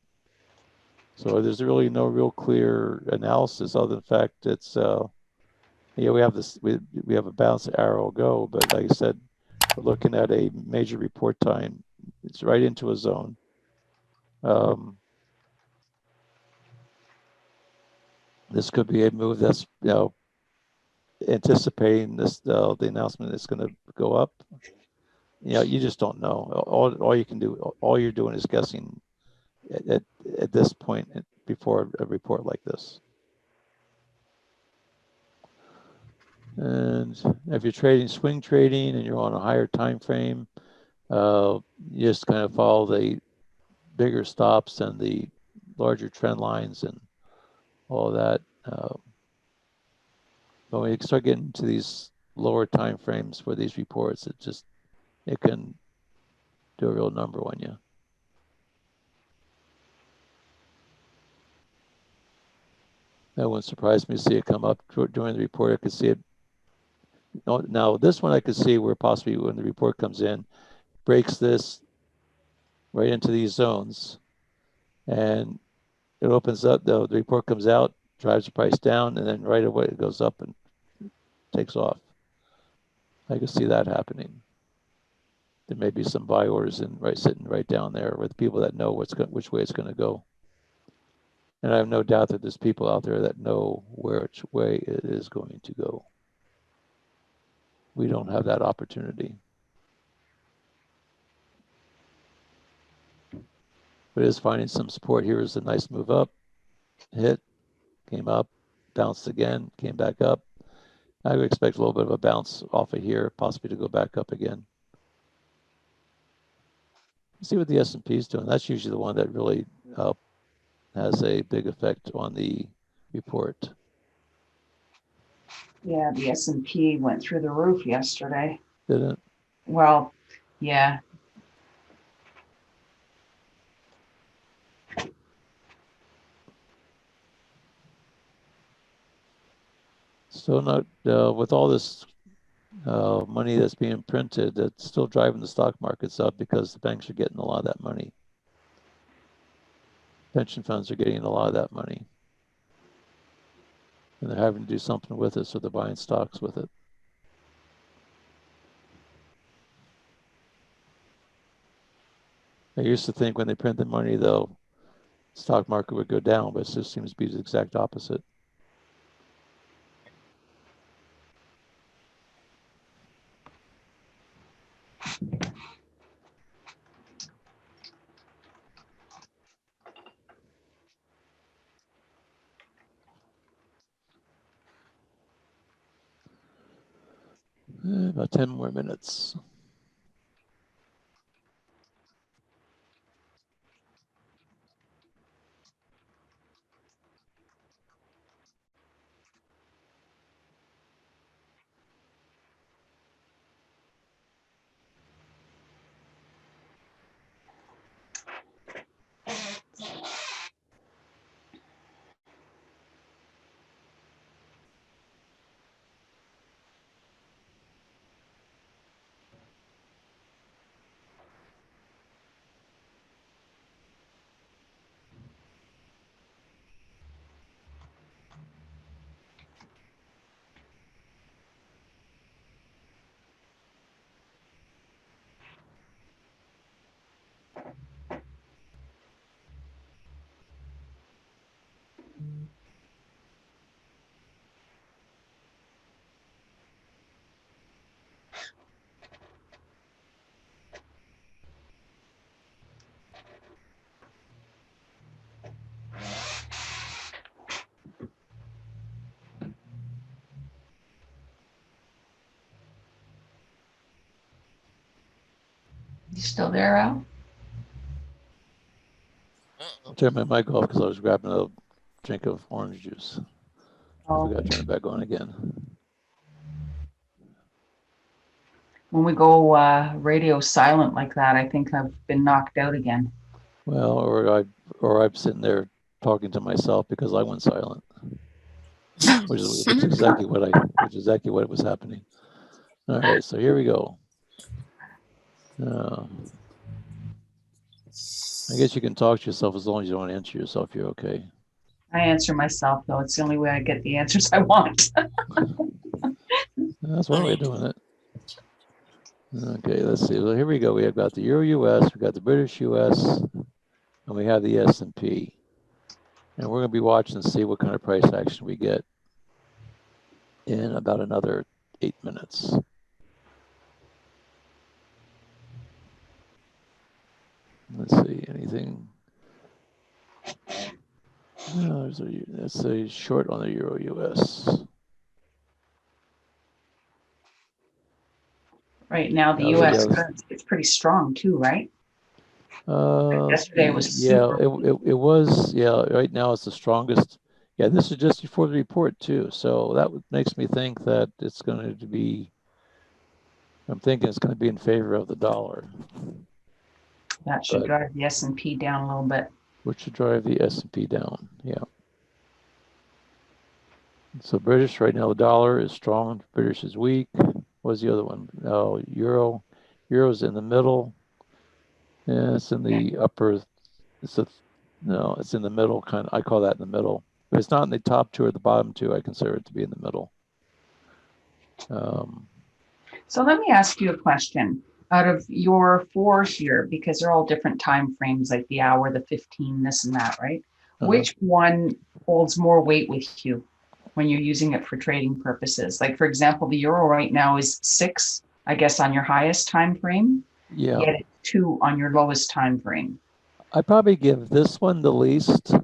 So there's really no real clear analysis other than the fact it's we have this we have a bounce arrow go, but like I said, we're looking at a major report time. It's right into a zone. This could be a move that's anticipating the announcement is going to go up. You just don't know. All you can do, all you're doing is guessing at this point before a report like this. And if you're trading swing trading and you're on a higher time frame, you just kind of follow the bigger stops and the larger trend lines and all that. But when you start getting to these lower time frames for these reports, it can do a real number on you. That wouldn't surprise me to see it come up during the report. I could see it. Now, this one I could see where possibly when the report comes in, breaks this right into these zones, and it opens up. The report comes out, drives the price down, and then right away it goes up and takes off. I could see that happening. There may be some buy orders sitting right down there with people that know which way it's going to go. And I have no doubt that there's people out there that know which way it is going to go. We don't have that opportunity. But it is finding some support. Here is a nice move up, hit, came up, bounced again, came back up. I would expect a little bit of a bounce off of here, possibly to go back up again. See what the S&P is doing. That's usually the one that really has a big effect on the report. Yeah, the S&P went through the roof yesterday. Did it? Well, yeah. So not with all this money that's being printed, that's still driving the stock markets up because the banks are getting a lot of that money. Pension funds are getting a lot of that money. And they're having to do something with it, so they're buying stocks with it. I used to think when they print the money, though, stock market would go down, but it just seems to be the exact opposite. About 10 more minutes. still there, Al? I'll turn my mic off because I was grabbing a drink of orange juice. I Oh, forgot to turn it back on again. when we go radio silent like that, I think I've been knocked out again. Well, or I'm sitting there talking to myself because I went silent, which is exactly what was happening. All right, so here we go. I guess you can talk to yourself as long as you don't answer yourself. You're okay. I answer myself, though. It's the only way I get the answers I want. That's one way of doing it. Okay, let's see. Well, here we go. We have got the Euro US, we got the British US, and we have the S&P. And we're going to be watching and see what kind of price action we get in about another 8 minutes. Let's see, anything. No, that's a short on the Euro US. Right now, the U.S. currency is pretty strong too, right? Yesterday was super. It was. Yeah, right now it's the strongest. Yeah, this is just before the report too. So that makes me think that it's going to be. I'm thinking it's going to be in favor of the dollar. That should drive the S&P down a little bit. Which should drive the S&P down. Yeah. So British right now, the dollar is strong. British is weak. What's the other one? Oh, Euro. Euro's in the middle. Yeah, it's in the upper. It's in the middle. Kind of. I call that in the middle. If it's not in the top two or the bottom two, I consider it to be in the middle. So let me ask you a question. Out of your four here, because they're all different time frames, like the hour, the 15, this and that, right? Which one holds more weight with you when you're using it for trading purposes? Like, for example, the euro right now is 6, I guess, on your highest time frame. Yeah. Yet it's 2 on your lowest time frame. I probably give this one the least.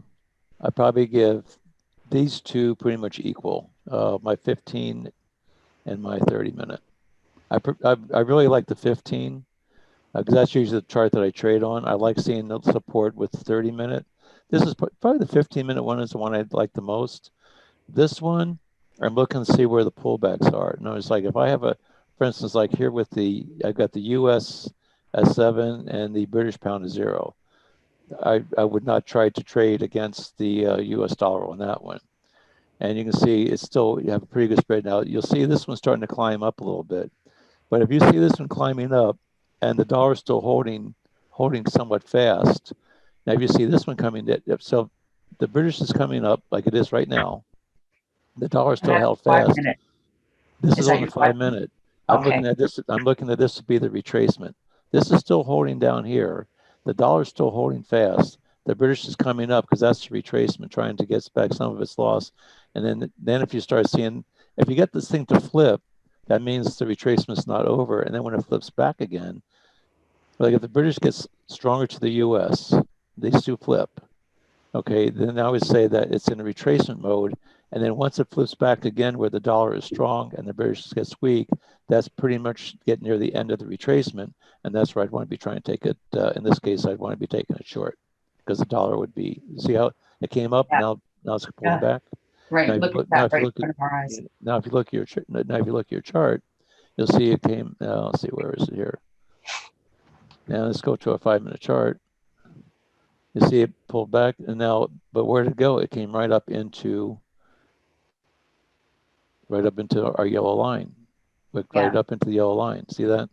I probably give these two pretty much equal. My 15 and my 30 minute. I really like the 15 because that's usually the chart that I trade on. I like seeing the support with the 30 minute. This is probably the 15 minute one is the one I like the most. This one, I'm looking to see where the pullbacks are. Notice, like if I have for instance, like here with I've got the US at 7 and the British pound is 0. I would not try to trade against the US dollar on that one. And you can see it's still, you have a pretty good spread now. You'll see this one starting to climb up a little bit. But if you see this one climbing up and the dollar is still holding somewhat fast, now if you see this one coming, so the British is coming up like it is right now. The dollar still held fast. This is on the 5 minute. I'm looking at this to be the retracement. This is still holding down here. The dollar is still holding fast. The British is coming up because that's the retracement, trying to get back some of its loss. And then if you start seeing, if you get this thing to flip, that means the retracement's not over. And then when it flips back again, like if the British gets stronger to the US, these two flip. Okay, then I would say that it's in a retracement mode. And then once it flips back again where the dollar is strong and the British gets weak, that's pretty much getting near the end of the retracement. And that's where I'd want to be trying to take it. In this case, I'd want to be taking it short because the dollar would be, see how it came up, now it's pulling back. Right, look at that right in front of our eyes. Now, if you look at your chart, you'll see it came. Let's see, where is it here? Now let's go to a 5 minute chart. You see it pulled back, and now, but where did it go? It came right up into our yellow line, right up into the yellow line. See that?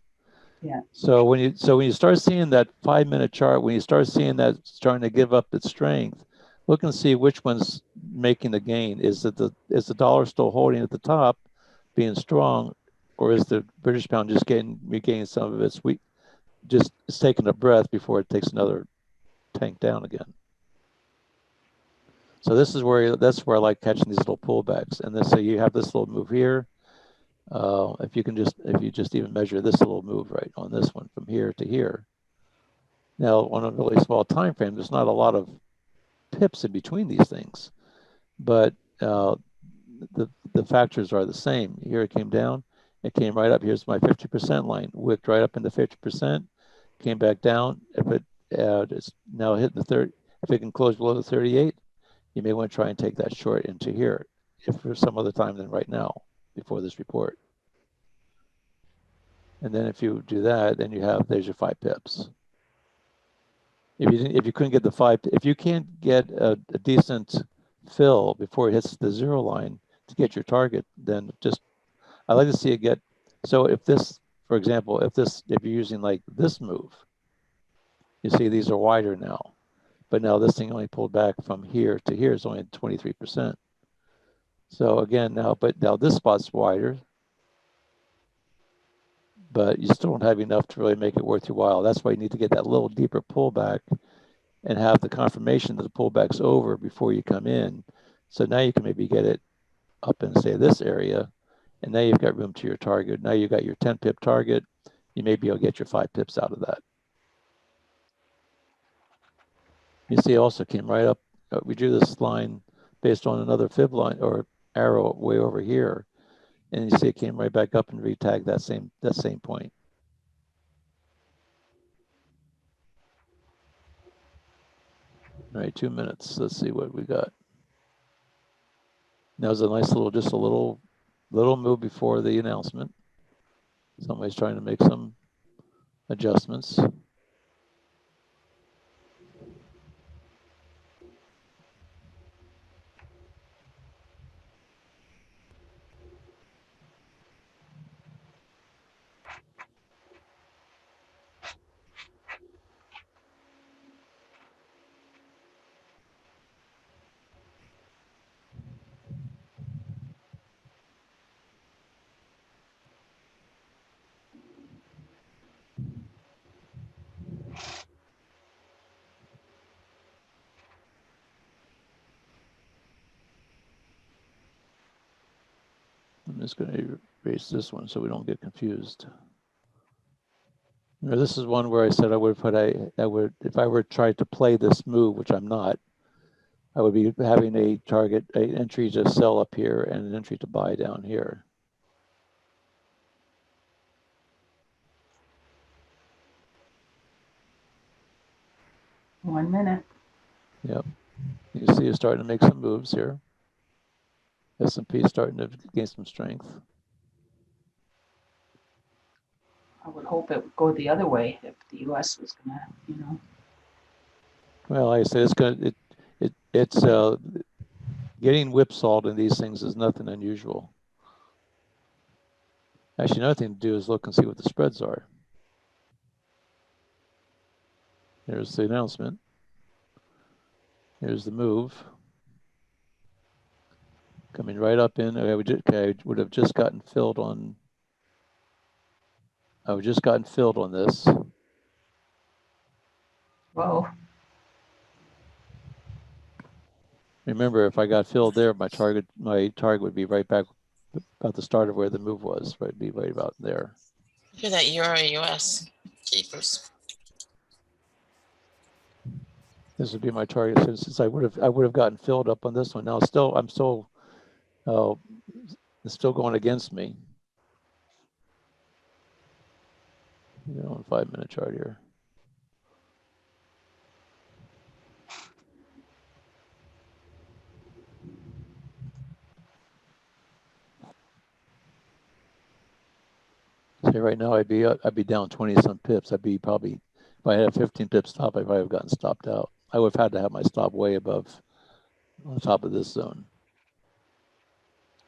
Yeah. So when you start seeing that 5 minute chart, when you start seeing that starting to give up its strength, look and see which one's making the gain. Is the dollar still holding at the top, being strong, or is the British pound just regaining some of its weak? Just it's taking a breath before it takes another tank down again. So that's where I like catching these little pullbacks. And so you have this little move here. If you just even measure this little move right on this one from here to here. Now on a really small time frame, there's not a lot of pips in between these things, but the factors are the same. Here it came down, it came right up. Here's my 50% line, wicked right up into 50%. came back down, if it's now hit the 30, if it can close below the 38, you may want to try and take that short into here, if for some other time than right now, before this report. And then if you do that, then there's your 5 pips. If you couldn't get the 5, if you can't get a decent fill before it hits the 0 line to get your target, then I like to see it get. So if this, for example, if you're using like this move, you see these are wider now, but now this thing only pulled back from here to here is only at 23%. So again, now this spot's wider, but you still don't have enough to really make it worth your while. That's why you need to get that little deeper pullback and have the confirmation that the pullback's over before you come in. So now you can maybe get it up in, say, this area, and now you've got room to your target. Now you've got your 10 pip target. You may be able to get your 5 pips out of that. You see, it also came right up. We drew this line based on another fib line or arrow way over here, and you see it came right back up and retagged that same point. All right, 2 minutes. Let's see what we got. That was a nice just a little move before the announcement. Somebody's trying to make some adjustments. I'm just going to erase this one so we don't get confused. Now, this is one where I said I would put if I were to try to play this move, which I'm not, I would be having a target, an entry to sell up here and an entry to buy down here. One minute. Yep. You can see it's starting to make some moves here. S&P is starting to gain some strength. I would hope it would go the other way if the U.S. was gonna, Well, like I said, it's getting whipsawed in these things is nothing unusual. Actually, another thing to do is look and see what the spreads are. Here's the announcement. Here's the move. Coming right up in. I would have just gotten filled on. I would just gotten filled on this. Whoa. Remember, if I got filled there, my target would be right back about the start of where the move was. Right, be right about there. Look at that Euro US keepers. This would be my target since I would have gotten filled up on this one. Now it's still it's still going against me. On 5 minute chart here. See, right now I'd be down 20 some pips. I'd be probably, if I had a 15 pip stop, I'd probably have gotten stopped out. I would have had to have my stop way above on top of this zone.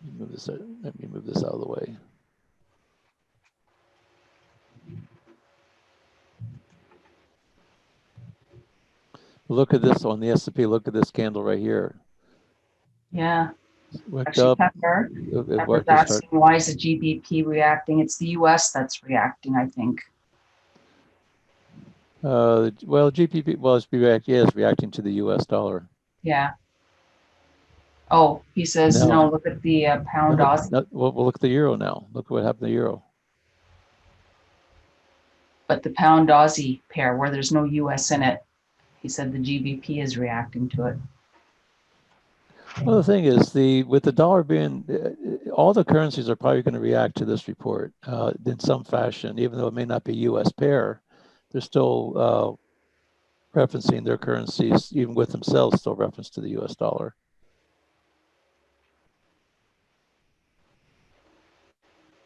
Let me move this out of the way. Look at this on the S&P. Look at this candle right here. Yeah. Worked Actually, up. Pepper's asking why is the GBP reacting? It's the U.S. that's reacting, I think. Well, GBP is reacting to the U.S. dollar. Yeah. Oh, he says no. Look at the pound Aussie. We'll look at the euro now. Look at what happened to the euro. But the pound Aussie pair, where there's no U.S. in it, he said the GBP is reacting to it. Well, the thing is, with the dollar being, all the currencies are probably going to react to this report in some fashion, even though it may not be U.S. pair. they're still referencing their currencies, even with themselves, still reference to the US dollar.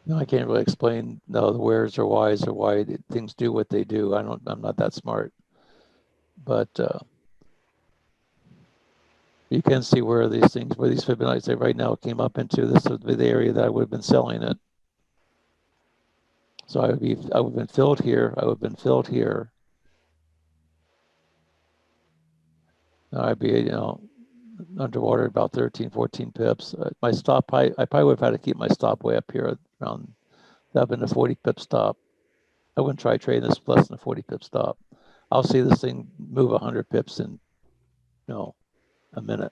No, I can't really explain the wheres or whys or why things do what they do. I'm not that smart, but you can see where these Fibonacci, say right now, came up into this would be the area that I would have been selling it. So I would have been filled here. I would have been filled here. Now I'd be, underwater about 13, 14 pips. My stop, I probably would have had to keep my stop way up here around, that would have been a 40 pip stop. I wouldn't try trading this less than a 40 pip stop. I'll see this thing move 100 pips in, a minute.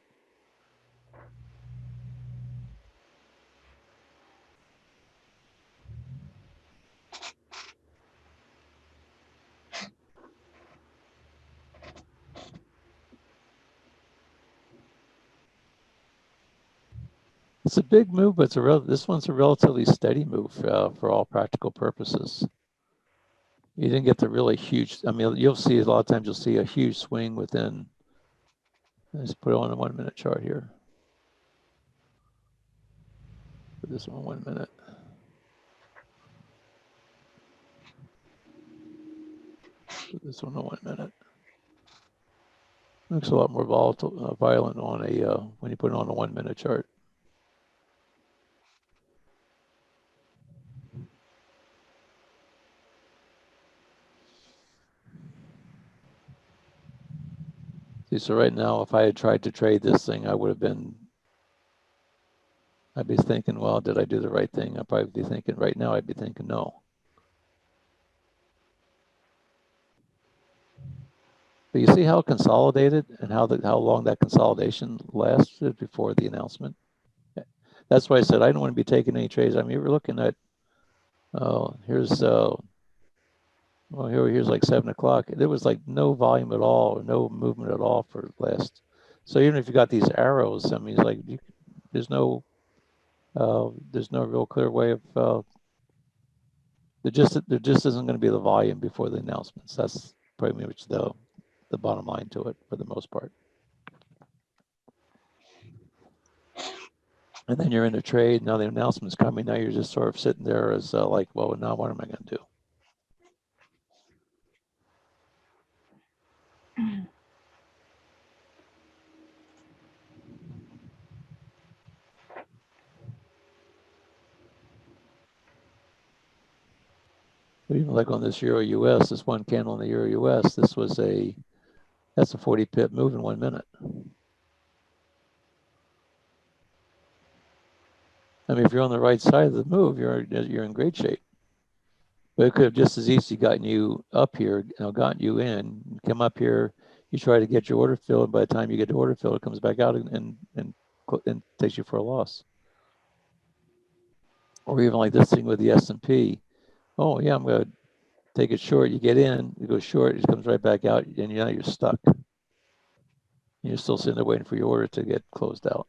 It's a big move, but this one's a relatively steady move for all practical purposes. You didn't get the really huge, I mean, you'll see a lot of times you'll see a huge swing within, let's put it on a 1 minute chart here. Put this on 1 minute. Put this on a 1 minute. Looks a lot more volatile, violent on a, when you put it on a 1 minute chart. See, so right now, if I had tried to trade this thing, I'd be thinking, well, did I do the right thing? I'd probably be thinking, right now, I'd be thinking no. But you see how consolidated and how long that consolidation lasted before the announcement? That's why I said I don't want to be taking any trades. I mean, we're looking at, here's like 7 o'clock. There was like no volume at all, or no movement at all for last. So even if you got these arrows, I mean, it's like there's no real clear way of. There just isn't going to be the volume before the announcements. That's pretty much the bottom line to it for the most part. And then you're in a trade. Now the announcement's coming. Now you're just sort of sitting there as like, well, now what am I going to do? But even like on this Euro US, this one candle in the Euro US, that's a 40 pip move in 1 minute. I mean, if you're on the right side of the move, you're in great shape. But it could have just as easily gotten you up here, gotten you in, come up here, you try to get your order filled, and by the time you get the order filled, it comes back out and takes you for a loss. Or even like this thing with the S&P. Oh yeah, I'm going to take it short. You get in, you go short, it comes right back out, and now you're stuck. You're still sitting there waiting for your order to get closed out.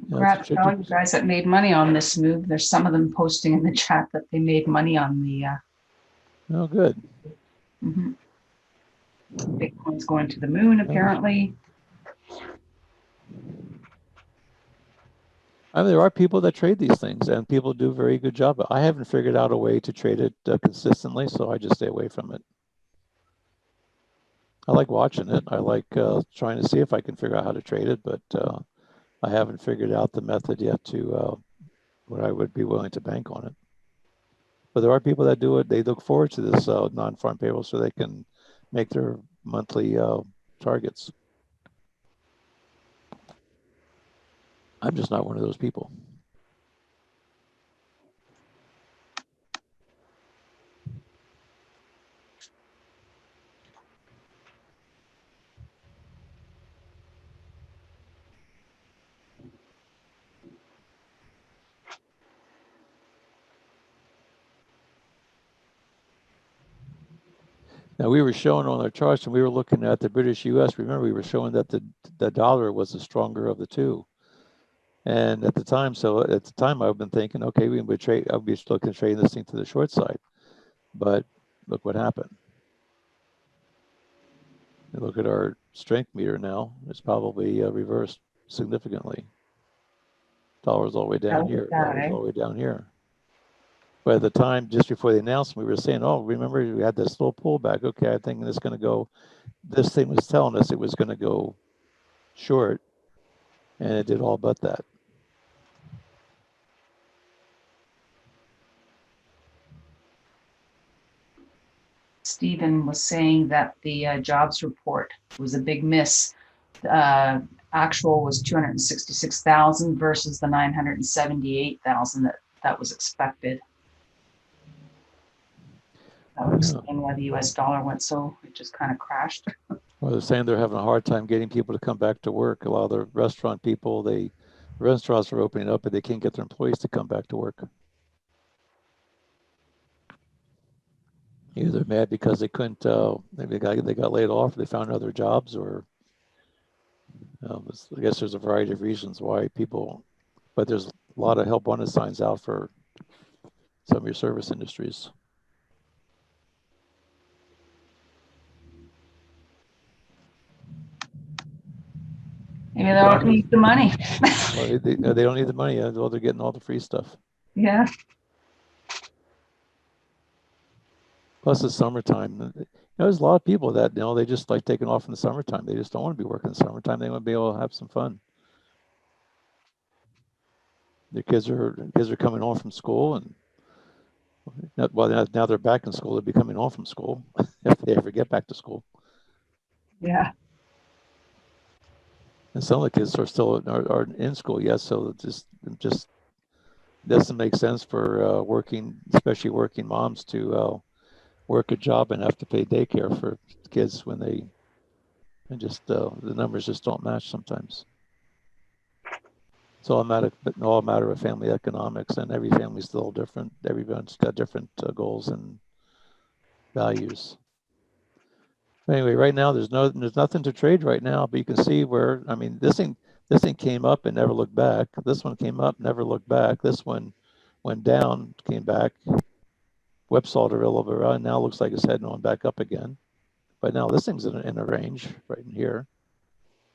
Congrats to all you guys that made money on this move. There's some of them posting in the chat that they made money on the. Oh, good. Mm-hmm. Bitcoin's going to the moon, apparently. I mean, there are people that trade these things, and people do a very good job. I haven't figured out a way to trade it consistently, so I just stay away from it. I like watching it. I like trying to see if I can figure out how to trade it, but I haven't figured out the method yet to what I would be willing to bank on it. But there are people that do it. They look forward to this non-farm payroll so they can make their monthly targets. I'm just not one of those people. Now we were showing on our charts, and we were looking at the British U.S. Remember, we were showing that the dollar was the stronger of the two. And at the time, I've been thinking, okay, we would trade. I'll be looking trading this thing to the short side. But look what happened. And look at our strength meter now. It's probably reversed significantly. Dollar's all the way down here. Dollar's all the way down here. But at the time, just before the announcement, we were saying, oh, remember, we had this little pullback. Okay, I think it's going to go. This thing was telling us it was going to go short, and it did all but that. Stephen was saying that the jobs report was a big miss. Actual was 266,000 versus the 978,000 that was expected. That would explain why the US dollar went so, it just kind of crashed. Well, they're saying they're having a hard time getting people to come back to work. A lot of the restaurant people, restaurants are opening up, but they can't get their employees to come back to work. Either mad because they couldn't, maybe they got laid off, or they found other jobs, or I guess there's a variety of reasons why people, but there's a lot of help wanted signs out for some of your service industries. Maybe they don't need the money. Well, they don't need the money. Well, they're getting all the free stuff. Yeah. Plus, it's summertime. There's a lot of people that, they just like taking off in the summertime. They just don't want to be working in the summertime. They want to be able to have some fun. The kids are coming home from school, and now they're back in school. They'll be coming home from school if they ever get back to school. Yeah. And some of the kids are still are in school, yes. So it just doesn't make sense for especially working moms to work a job and have to pay daycare for kids when the numbers just don't match sometimes. It's all a matter of family economics, and every family's still different. Everyone's got different goals and values. Anyway, right now there's nothing to trade right now, but you can see where, I mean, this thing came up and never looked back. This one came up, never looked back. This one went down, came back, whipsawed a little bit around. Now looks like it's heading on back up again. But now this thing's in a range right in here.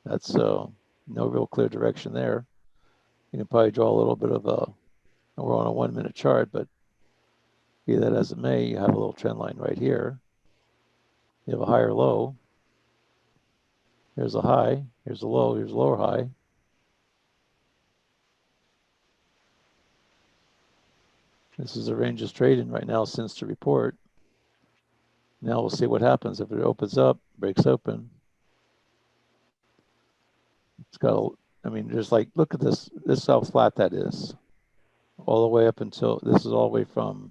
That's no real clear direction there. You can probably draw a little bit of we're on a 1 minute chart, but be that as it may, you have a little trend line right here. You have a higher low. Here's a high. Here's a low. Here's a lower high. This is the range is trading right now since the report. Now we'll see what happens if it opens up, breaks open. It's got just like, look at this. This is how flat that is. All the way up until, this is all the way from,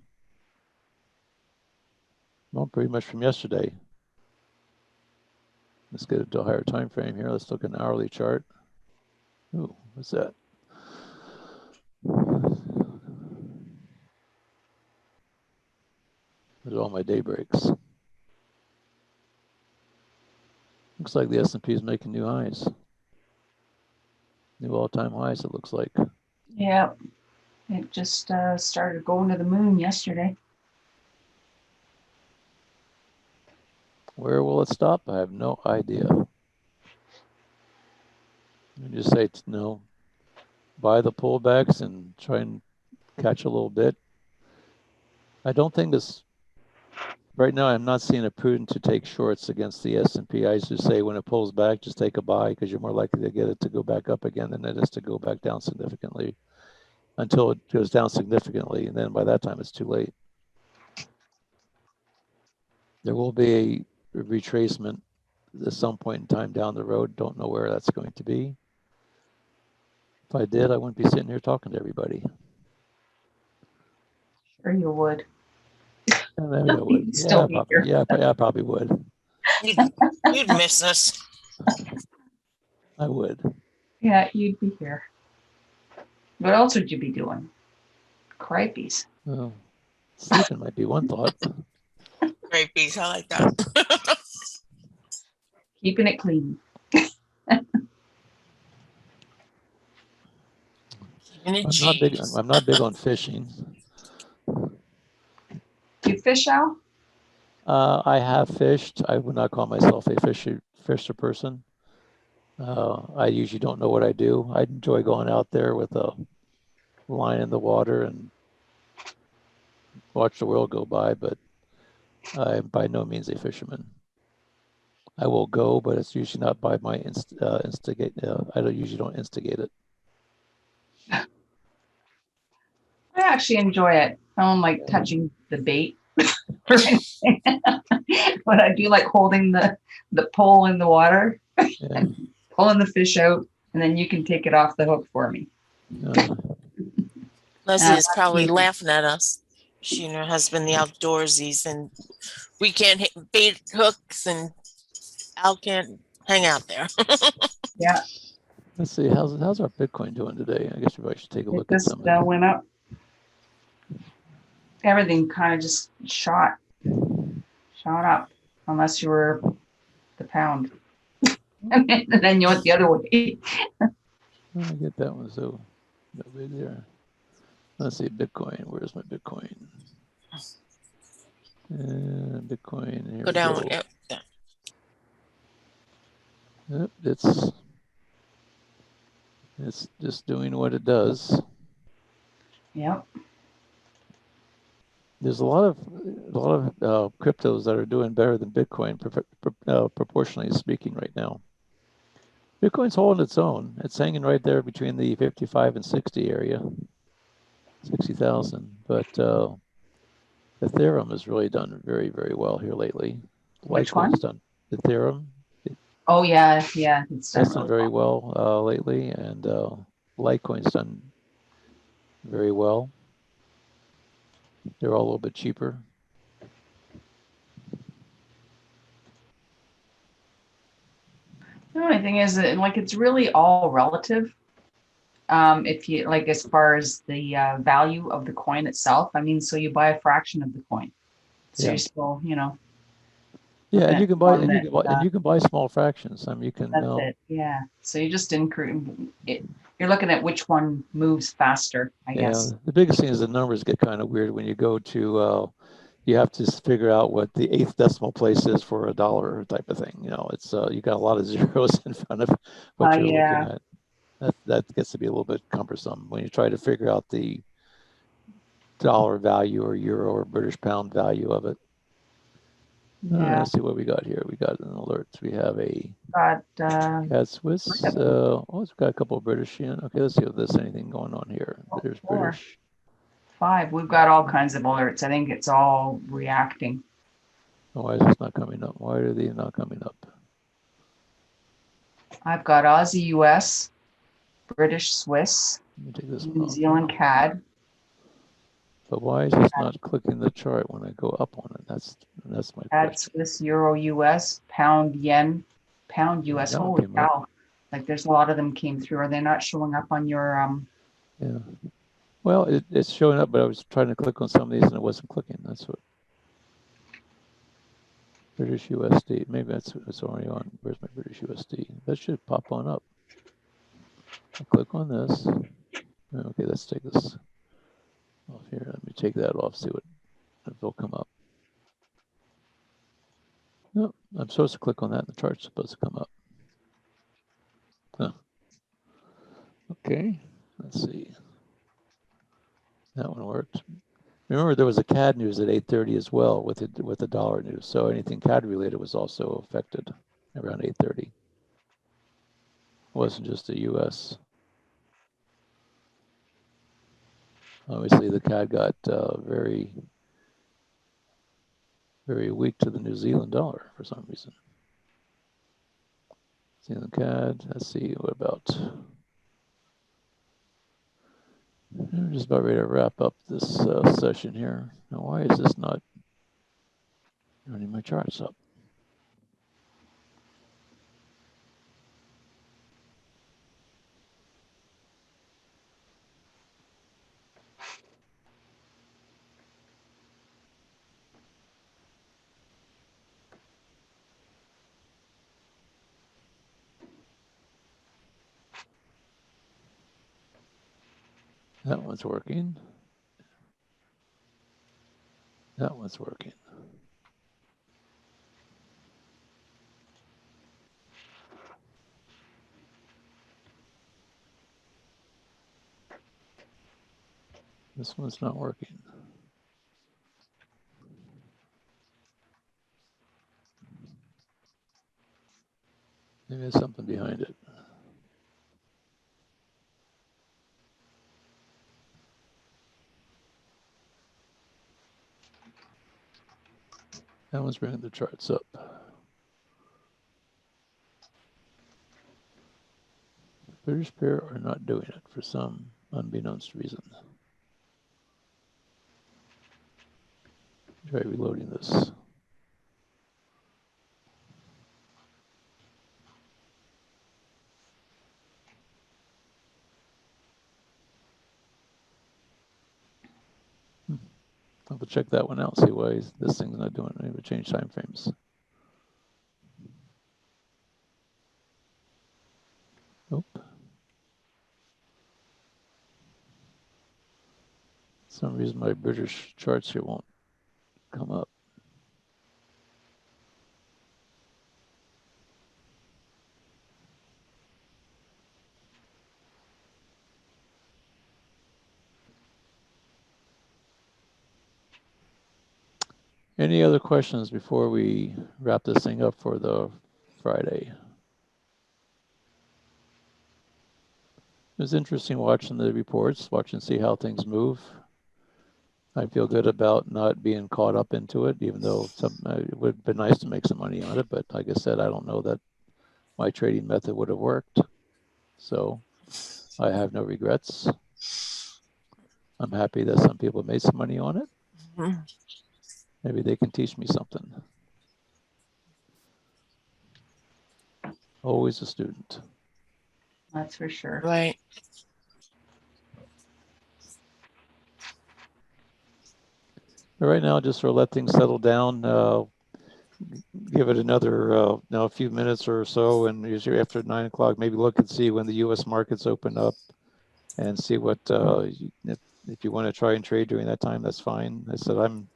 well, pretty much from yesterday. Let's get it to a higher time frame here. Let's look at an hourly chart. Ooh, what's that? There's all my day breaks. Looks like the S&P is making new highs. New all-time highs, it looks like. Yeah. It just started going to the moon yesterday. Where will it stop? I have no idea. You just say, buy the pullbacks and try and catch a little bit. I don't think right now I'm not seeing it prudent to take shorts against the S&P. I used to say when it pulls back, just take a buy because you're more likely to get it to go back up again than it is to go back down significantly until it goes down significantly. And then by that time, it's too late. There will be a retracement at some point in time down the road. Don't know where that's going to be. If I did, I wouldn't be sitting here talking to everybody. Sure you would. Maybe I would. I probably would. You'd miss us. I would. Yeah, you'd be here. What else would you be doing? Cripes. Well, sleeping might be one thought. Great piece. I like that. Keeping it clean. Keeping it I'm not big. cheese. I'm not big on fishing. Do you fish, Al? I have fished. I would not call myself a fisher person. I usually don't know what I do. I enjoy going out there with a line in the water and watch the world go by, but I'm by no means a fisherman. I will go, but it's usually not by my instigate. I usually don't instigate it. I actually enjoy it. I don't like touching the bait or anything. But I do like holding the pole in the water Yeah. and pulling the fish out, and then you can take it off the hook for me. Leslie is probably you. laughing at us. She and her husband, the outdoorsies, and we can't hit bait hooks, and Al can't hang out there. Yeah, Let's see. How's our Bitcoin doing today? I guess we probably should take a it look at just some of it. went up. Everything kind of just shot up, unless you were the pound. And then you went the other way. I get that one, so no big there. Let's see, Bitcoin. Where's my Bitcoin? Bitcoin. Here Go we down. go. Yep. Yeah. Yep, it's just doing what it does. Yep. There's a lot of cryptos that are doing better than Bitcoin, proportionally speaking, right now. Bitcoin's holding its own. It's hanging right there between the 55 and 60 area, 60,000. But Ethereum has really done very, very well here lately. Which one? Litecoin's done. Ethereum. Oh yeah, it's That's done very well lately, and Litecoin's done very well. They're all a little bit cheaper. The only thing is that, like, it's really all relative. If you like, as far as the value of the coin itself, I mean, so you buy a fraction of the coin, so you're still, Yeah, and you can buy and you can buy small fractions. I mean, you can. that's it. Yeah. So you just increase it. You're looking at which one moves faster, I guess. The biggest thing is the numbers get kind of weird when you go to. You have to figure out what the 8th decimal place is for $1 type of thing. It's you got a lot of zeros in front of what you're looking at. That gets to be a little bit cumbersome when you try to figure out the dollar value or euro or British pound value of it. Let's see what we got here. We got an alert. We have a CAD Swiss. We've got a couple of British yen. Okay, let's see if there's anything going on here. There's 4, British. 5. We've got all kinds of alerts. I think it's all reacting. Why is this not coming up? Why are they not coming up? I've got Aussie US, British Swiss, New Zealand CAD. But why is this not clicking the chart when I go up on it? That's my question. Swiss, Euro, US, Pound, Yen, Pound, US. Holy cow! Like, there's a lot of them came through. Are they not showing up on your Yeah. Well, it's showing up, but I was trying to click on some of these and it wasn't clicking. That's what. British USD. Maybe it's already on. Where's my British USD? That should pop on up. I'll click on this. Okay, let's take this off here. Let me take that off, see if it'll come up. No, I'm supposed to click on that and the chart's supposed to come up. Huh. Okay, let's see. That one worked. Remember, there was a CAD news at 8:30 as well with the dollar news. So anything CAD related was also affected around 8:30. It wasn't just the US. Obviously, the CAD got very, very weak to the New Zealand dollar for some reason. New Zealand CAD. Let's see, what about? We're just about ready to wrap up this session here. Now, why is this not running my charts up? That one's working. That one's working. This one's not working. Maybe there's something behind it. That one's bringing the charts up. British pair are not doing it for some unbeknownst reason. Try reloading this. I'll have to check that one out, see why this thing's not doing it. Maybe change time frames. Nope. For some reason my British charts here won't come up. Any other questions before we wrap this thing up for the Friday? It was interesting watching the reports, watching see how things move. I feel good about not being caught up into it, even though it would have been nice to make some money on it. But like I said, I don't know that my trading method would have worked. So I have no regrets. I'm happy that some people made some money on it. Mm-hmm. Maybe they can teach me something. Always a student. That's for sure. Right. But right now, just sort of let things settle down. Give it another a few minutes or so, and usually after 9 o'clock, maybe look and see when the U.S. markets open up, and see what if you want to try and trade during that time. That's fine. I said I'm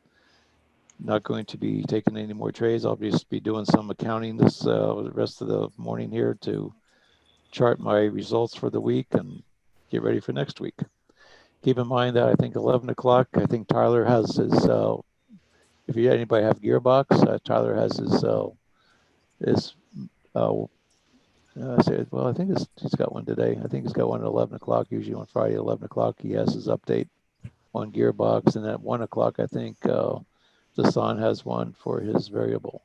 not going to be taking any more trades. I'll just be doing some accounting this the rest of the morning here to chart my results for the week and get ready for next week. Keep in mind that I think 11 o'clock, I think Tyler has his, if anybody have Gearbox, Tyler has his well, I think he's got one today. I think he's got one at 11 o'clock. Usually on Friday, 11 o'clock, he has his update on Gearbox. And at 1 o'clock, I think Dasan has one for his variable.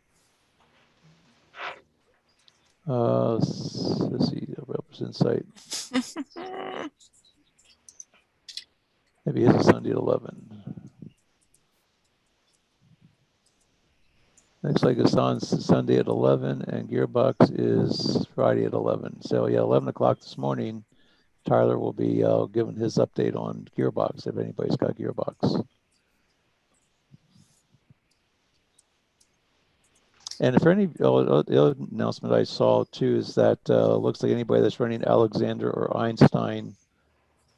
Let's see, Developers Insight. Maybe it's a Sunday at 11. Looks like Dasan's Sunday at 11 and Gearbox is Friday at 11. So yeah, 11 o'clock this morning, Tyler will be giving his update on Gearbox if anybody's got Gearbox. And if any, the other announcement I saw too is that looks like anybody that's running Alexander or Einstein,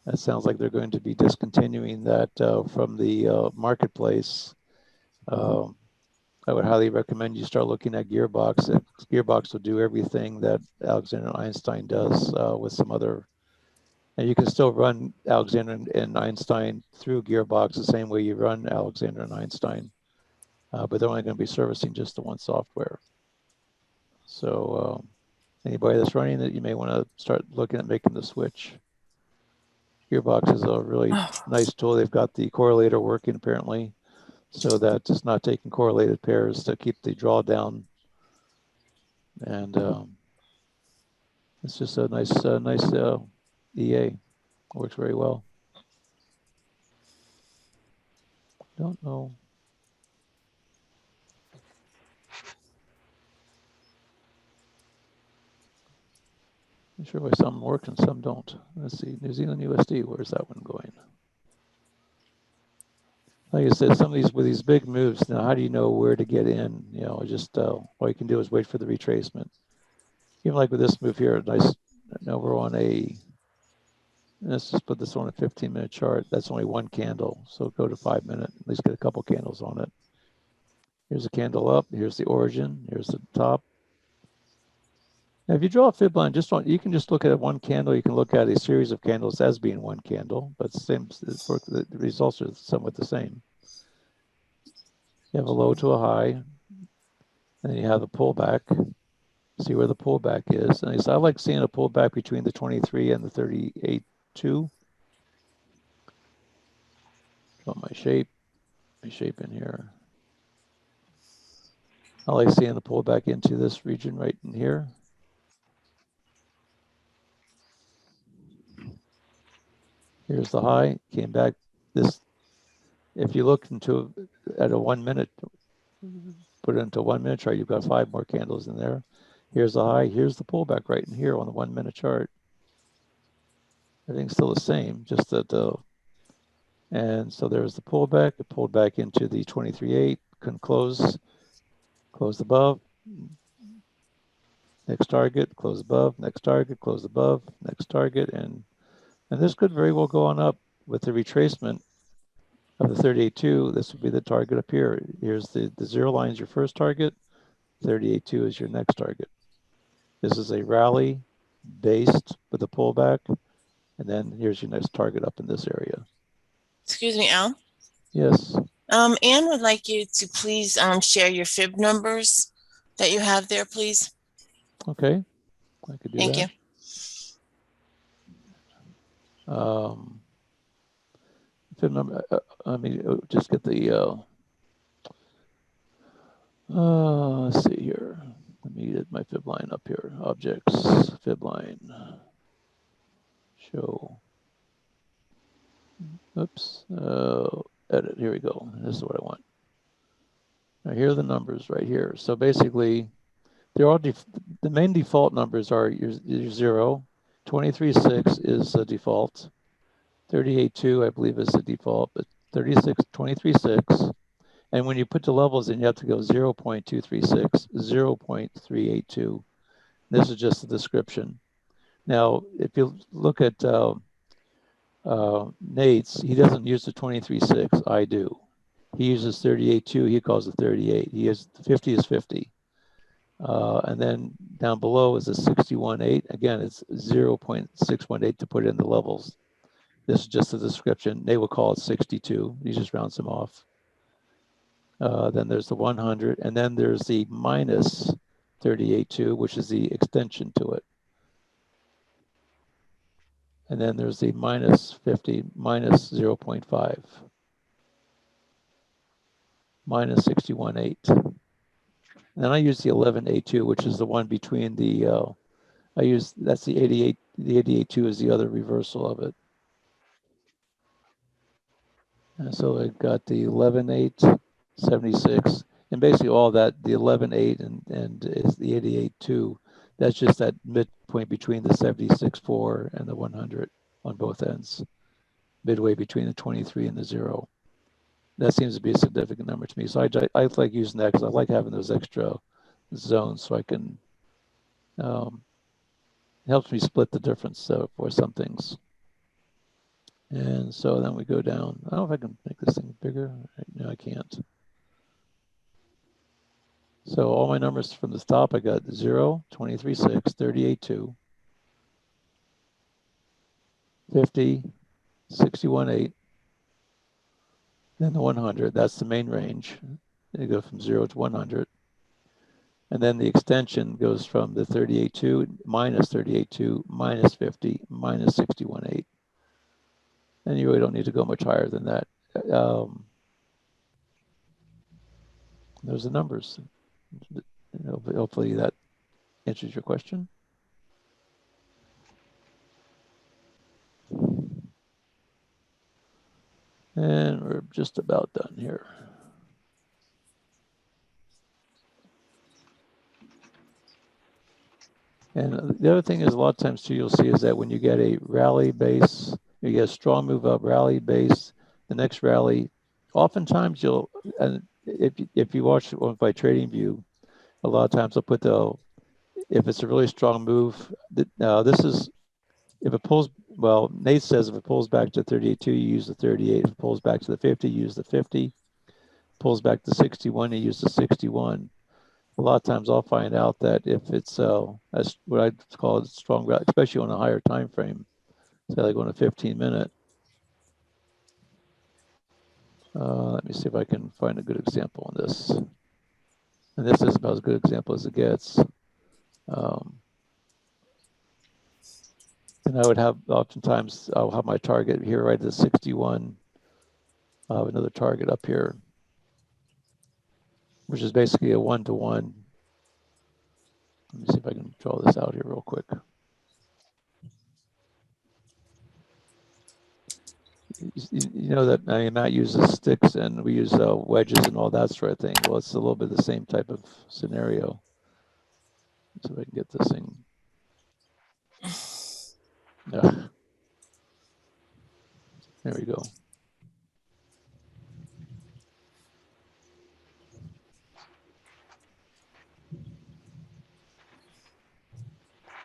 that sounds like they're going to be discontinuing that from the marketplace. I would highly recommend you start looking at Gearbox. Gearbox will do everything that Alexander and Einstein does with some other. And you can still run Alexander and Einstein through Gearbox the same way you run Alexander and Einstein. But they're only going to be servicing just the one software. So anybody that's running it, you may want to start looking at making the switch. Gearbox is a really nice tool. They've got the correlator working apparently, so that it's not taking correlated pairs to keep the drawdown. And it's just a nice EA. Works very well. Don't know. I'm sure why some work and some don't. Let's see, New Zealand USD, where's that one going? Like I said, some of these, with these big moves, now how do you know where to get in? You know, just all you can do is wait for the retracement. Even like with this move here, nice, now we're on a Let's just put this on a 15-minute chart. That's only one candle. So go to 5 minute, at least get a couple candles on it. Here's a candle up. Here's the origin. Here's the top. Now, if you draw a fib line, you can just look at one candle. You can look at a series of candles as being one candle, but the results are somewhat the same. You have a low to a high, and then you have a pullback. See where the pullback is. And I like seeing a pullback between the 23 and the 38.2. Draw my shape in here. I like seeing the pullback into this region right in here. Here's the high, came back. This, if you look into at a 1 minute, put it into 1 minute chart, you've got 5 more candles in there. Here's the high, here's the pullback right in here on the 1 minute chart. Everything's still the same, just that and so there's the pullback. It pulled back into the 23.8, couldn't close above. Next target, close above, next target, close above, next target, and this could very well go on up with the retracement of the 38.2. This would be the target up here. Here's the zero line is your first target. 38.2 is your next target. This is a rally based with a pullback. And then here's your next target up in this area. Excuse me, Al. Yes. Anne would like you to please share your fib numbers that you have there, please. Okay. I could do Thank that. you. Fib number, let me just get the, let's see here. Let me get my fib line up here. Objects, fib line, show. Oops, edit, here we go. This is what I want. Now here are the numbers right here. So basically, they're all the main default numbers are your 0, 23.6 is a default, 38.2 I believe is the default, but 23.6. And when you put the levels in, you have to go 0.236, 0.382. This is just the description. Now, if you look at Nate's, he doesn't use the 23.6. I do. He uses 38.2. He calls it 38. He has 50 is 50. And then down below is a 61.8. Again, it's 0.618 to put in the levels. This is just a description. They will call it 62. He just rounds them off. Then there's the 100, and then there's the minus 38.2, which is the extension to it. And then there's the minus 50, minus 0.5, minus 61.8. And then I use the 11.82, which is the one between the, that's the 88, the 88.2 is the other reversal of it. And so I got the 11.8, 76, and basically all that, the 11.8 and is the 88.2. That's just that midpoint between the 76.4 and the 100 on both ends, midway between the 23 and the 0. That seems to be a significant number to me. So I like using that because I like having those extra zones so I can, it helps me split the difference for some things. And so then we go down. I don't know if I can make this thing bigger. No, I can't. So all my numbers from the top, I got 0, 23.6, 38.2, 50, 61.8, then the 100. That's the main range. They go from 0 to 100. And then the extension goes from the 38.2, minus 38.2, minus 50, minus 61.8. And you really don't need to go much higher than that. Those are the numbers. Hopefully that answers your question. And we're just about done here. And the other thing is a lot of times too, you'll see is that when you get a rally base, you get a strong move up, rally base, the next rally, oftentimes you'll, and if you watch it by Trading View, a lot of times I'll put if it's a really strong move, this is, if it pulls, well, Nate says if it pulls back to 38.2, you use the 38. If it pulls back to the 50, you use the 50. Pulls back to 61, you use the 61. A lot of times I'll find out that if it's that's what I call a strong, especially on a higher time frame, say like on a 15-minute. Let me see if I can find a good example on this. And this is about as good an example as it gets. And I would have, oftentimes, I'll have my target here right at the 61. I'll have another target up here, which is basically a 1-to-1. Let me see if I can draw this out here real quick. You know that, I mean, Matt uses sticks and we use wedges and all that sort of thing. Well, it's a little bit the same type of scenario. So if I can get this thing. Yeah. There we go.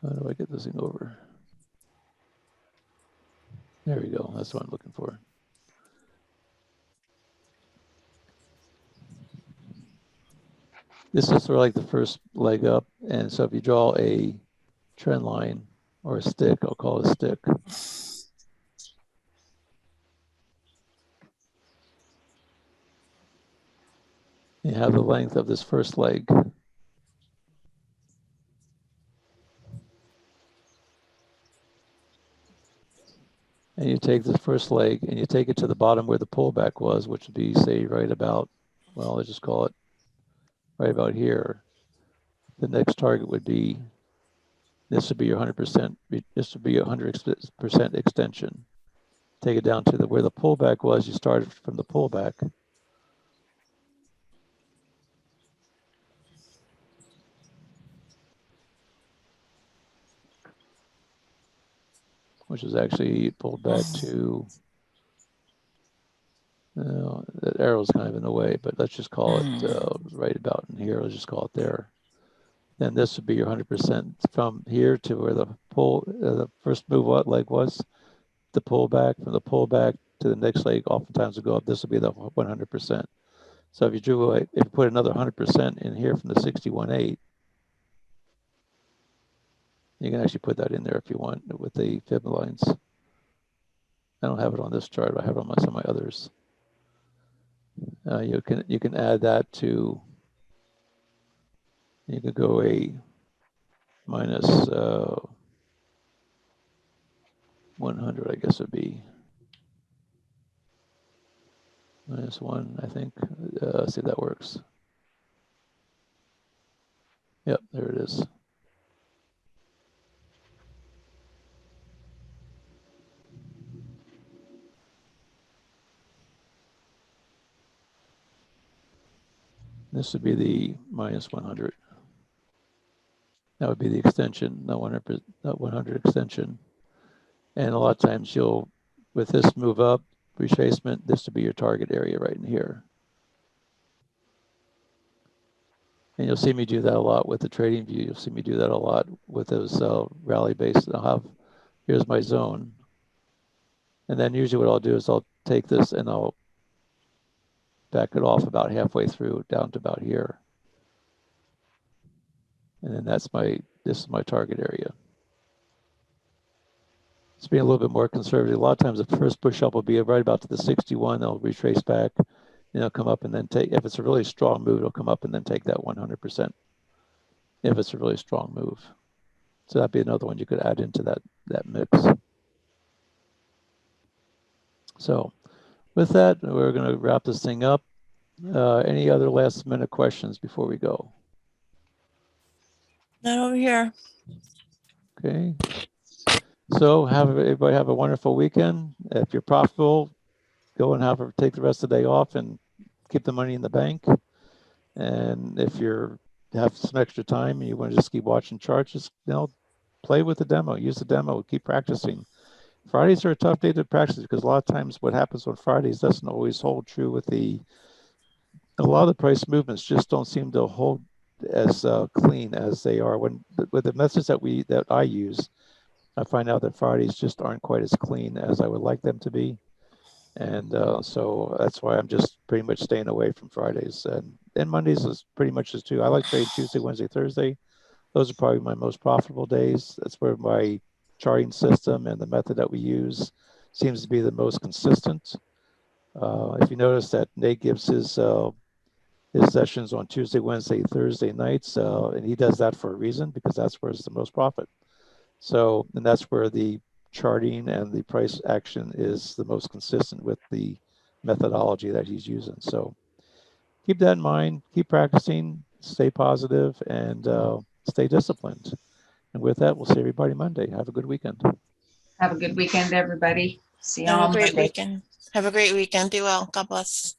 How do I get this thing over? There we go. That's what I'm looking for. This is sort of like the first leg up. And so if you draw a trend line or a stick, I'll call it a stick. You have the length of this first leg. And you take this first leg and you take it to the bottom where the pullback was, which would be, say, right about, well, let's just call it right about here. The next target would be, this would be your 100%, this would be 100% extension. Take it down to where the pullback was, you started from the pullback. Which is actually pulled back to, that arrow's kind of in the way, but let's just call it right about in here. Let's just call it there. Then this would be your 100% from here to where the the first move leg was, the pullback. From the pullback to the next leg, oftentimes will go up. This will be the 100%. So if you drew if you put another 100% in here from the 61.8, you can actually put that in there if you want with the fib lines. I don't have it on this chart, but I have it on some of my others. You can add that to, you could go a minus 100, I guess would be -1, I think. See if that works. Yep, there it is. This would be the -100. That would be the extension, not 100 extension. And a lot of times with this move up, retracement, this would be your target area right in here. And you'll see me do that a lot with the trading view. You'll see me do that a lot with those rally based. Here's my zone. And then usually what I'll do is I'll take this and I'll back it off about halfway through down to about here. And then this is my target area. It's being a little bit more conservative. A lot of times the first push up will be right about to the 61. They'll retrace back, and it'll come up and then take, if it's a really strong move, it'll come up and then take that 100%. If it's a really strong move. So that'd be another one you could add into that mix. So with that, we're going to wrap this thing up. Any other last minute questions before we go? Not over here. Okay. So everybody have a wonderful weekend. If you're profitable, go and take the rest of the day off and keep the money in the bank. And if you have some extra time and you want to just keep watching charts, just play with the demo, use the demo, keep practicing. Fridays are a tough day to practice because a lot of times what happens on Fridays doesn't always hold true with a lot of the price movements just don't seem to hold as clean as they are with the methods that I use. I find out that Fridays just aren't quite as clean as I would like them to be. And so that's why I'm just pretty much staying away from Fridays. And Mondays is pretty much as too. I like trading Tuesday, Wednesday, Thursday. Those are probably my most profitable days. That's where my charting system and the method that we use seems to be the most consistent. If you notice that Nate gives his sessions on Tuesday, Wednesday, Thursday nights, and he does that for a reason, because that's where it's the most profit. So, and that's where the charting and the price action is the most consistent with the methodology that he's using. So keep that in mind, keep practicing, stay positive, and stay disciplined. And with that, we'll see everybody Monday. Have a good weekend. Have a good weekend, everybody. See you Have a on great Monday. weekend. Have a great weekend. Be well. God bless.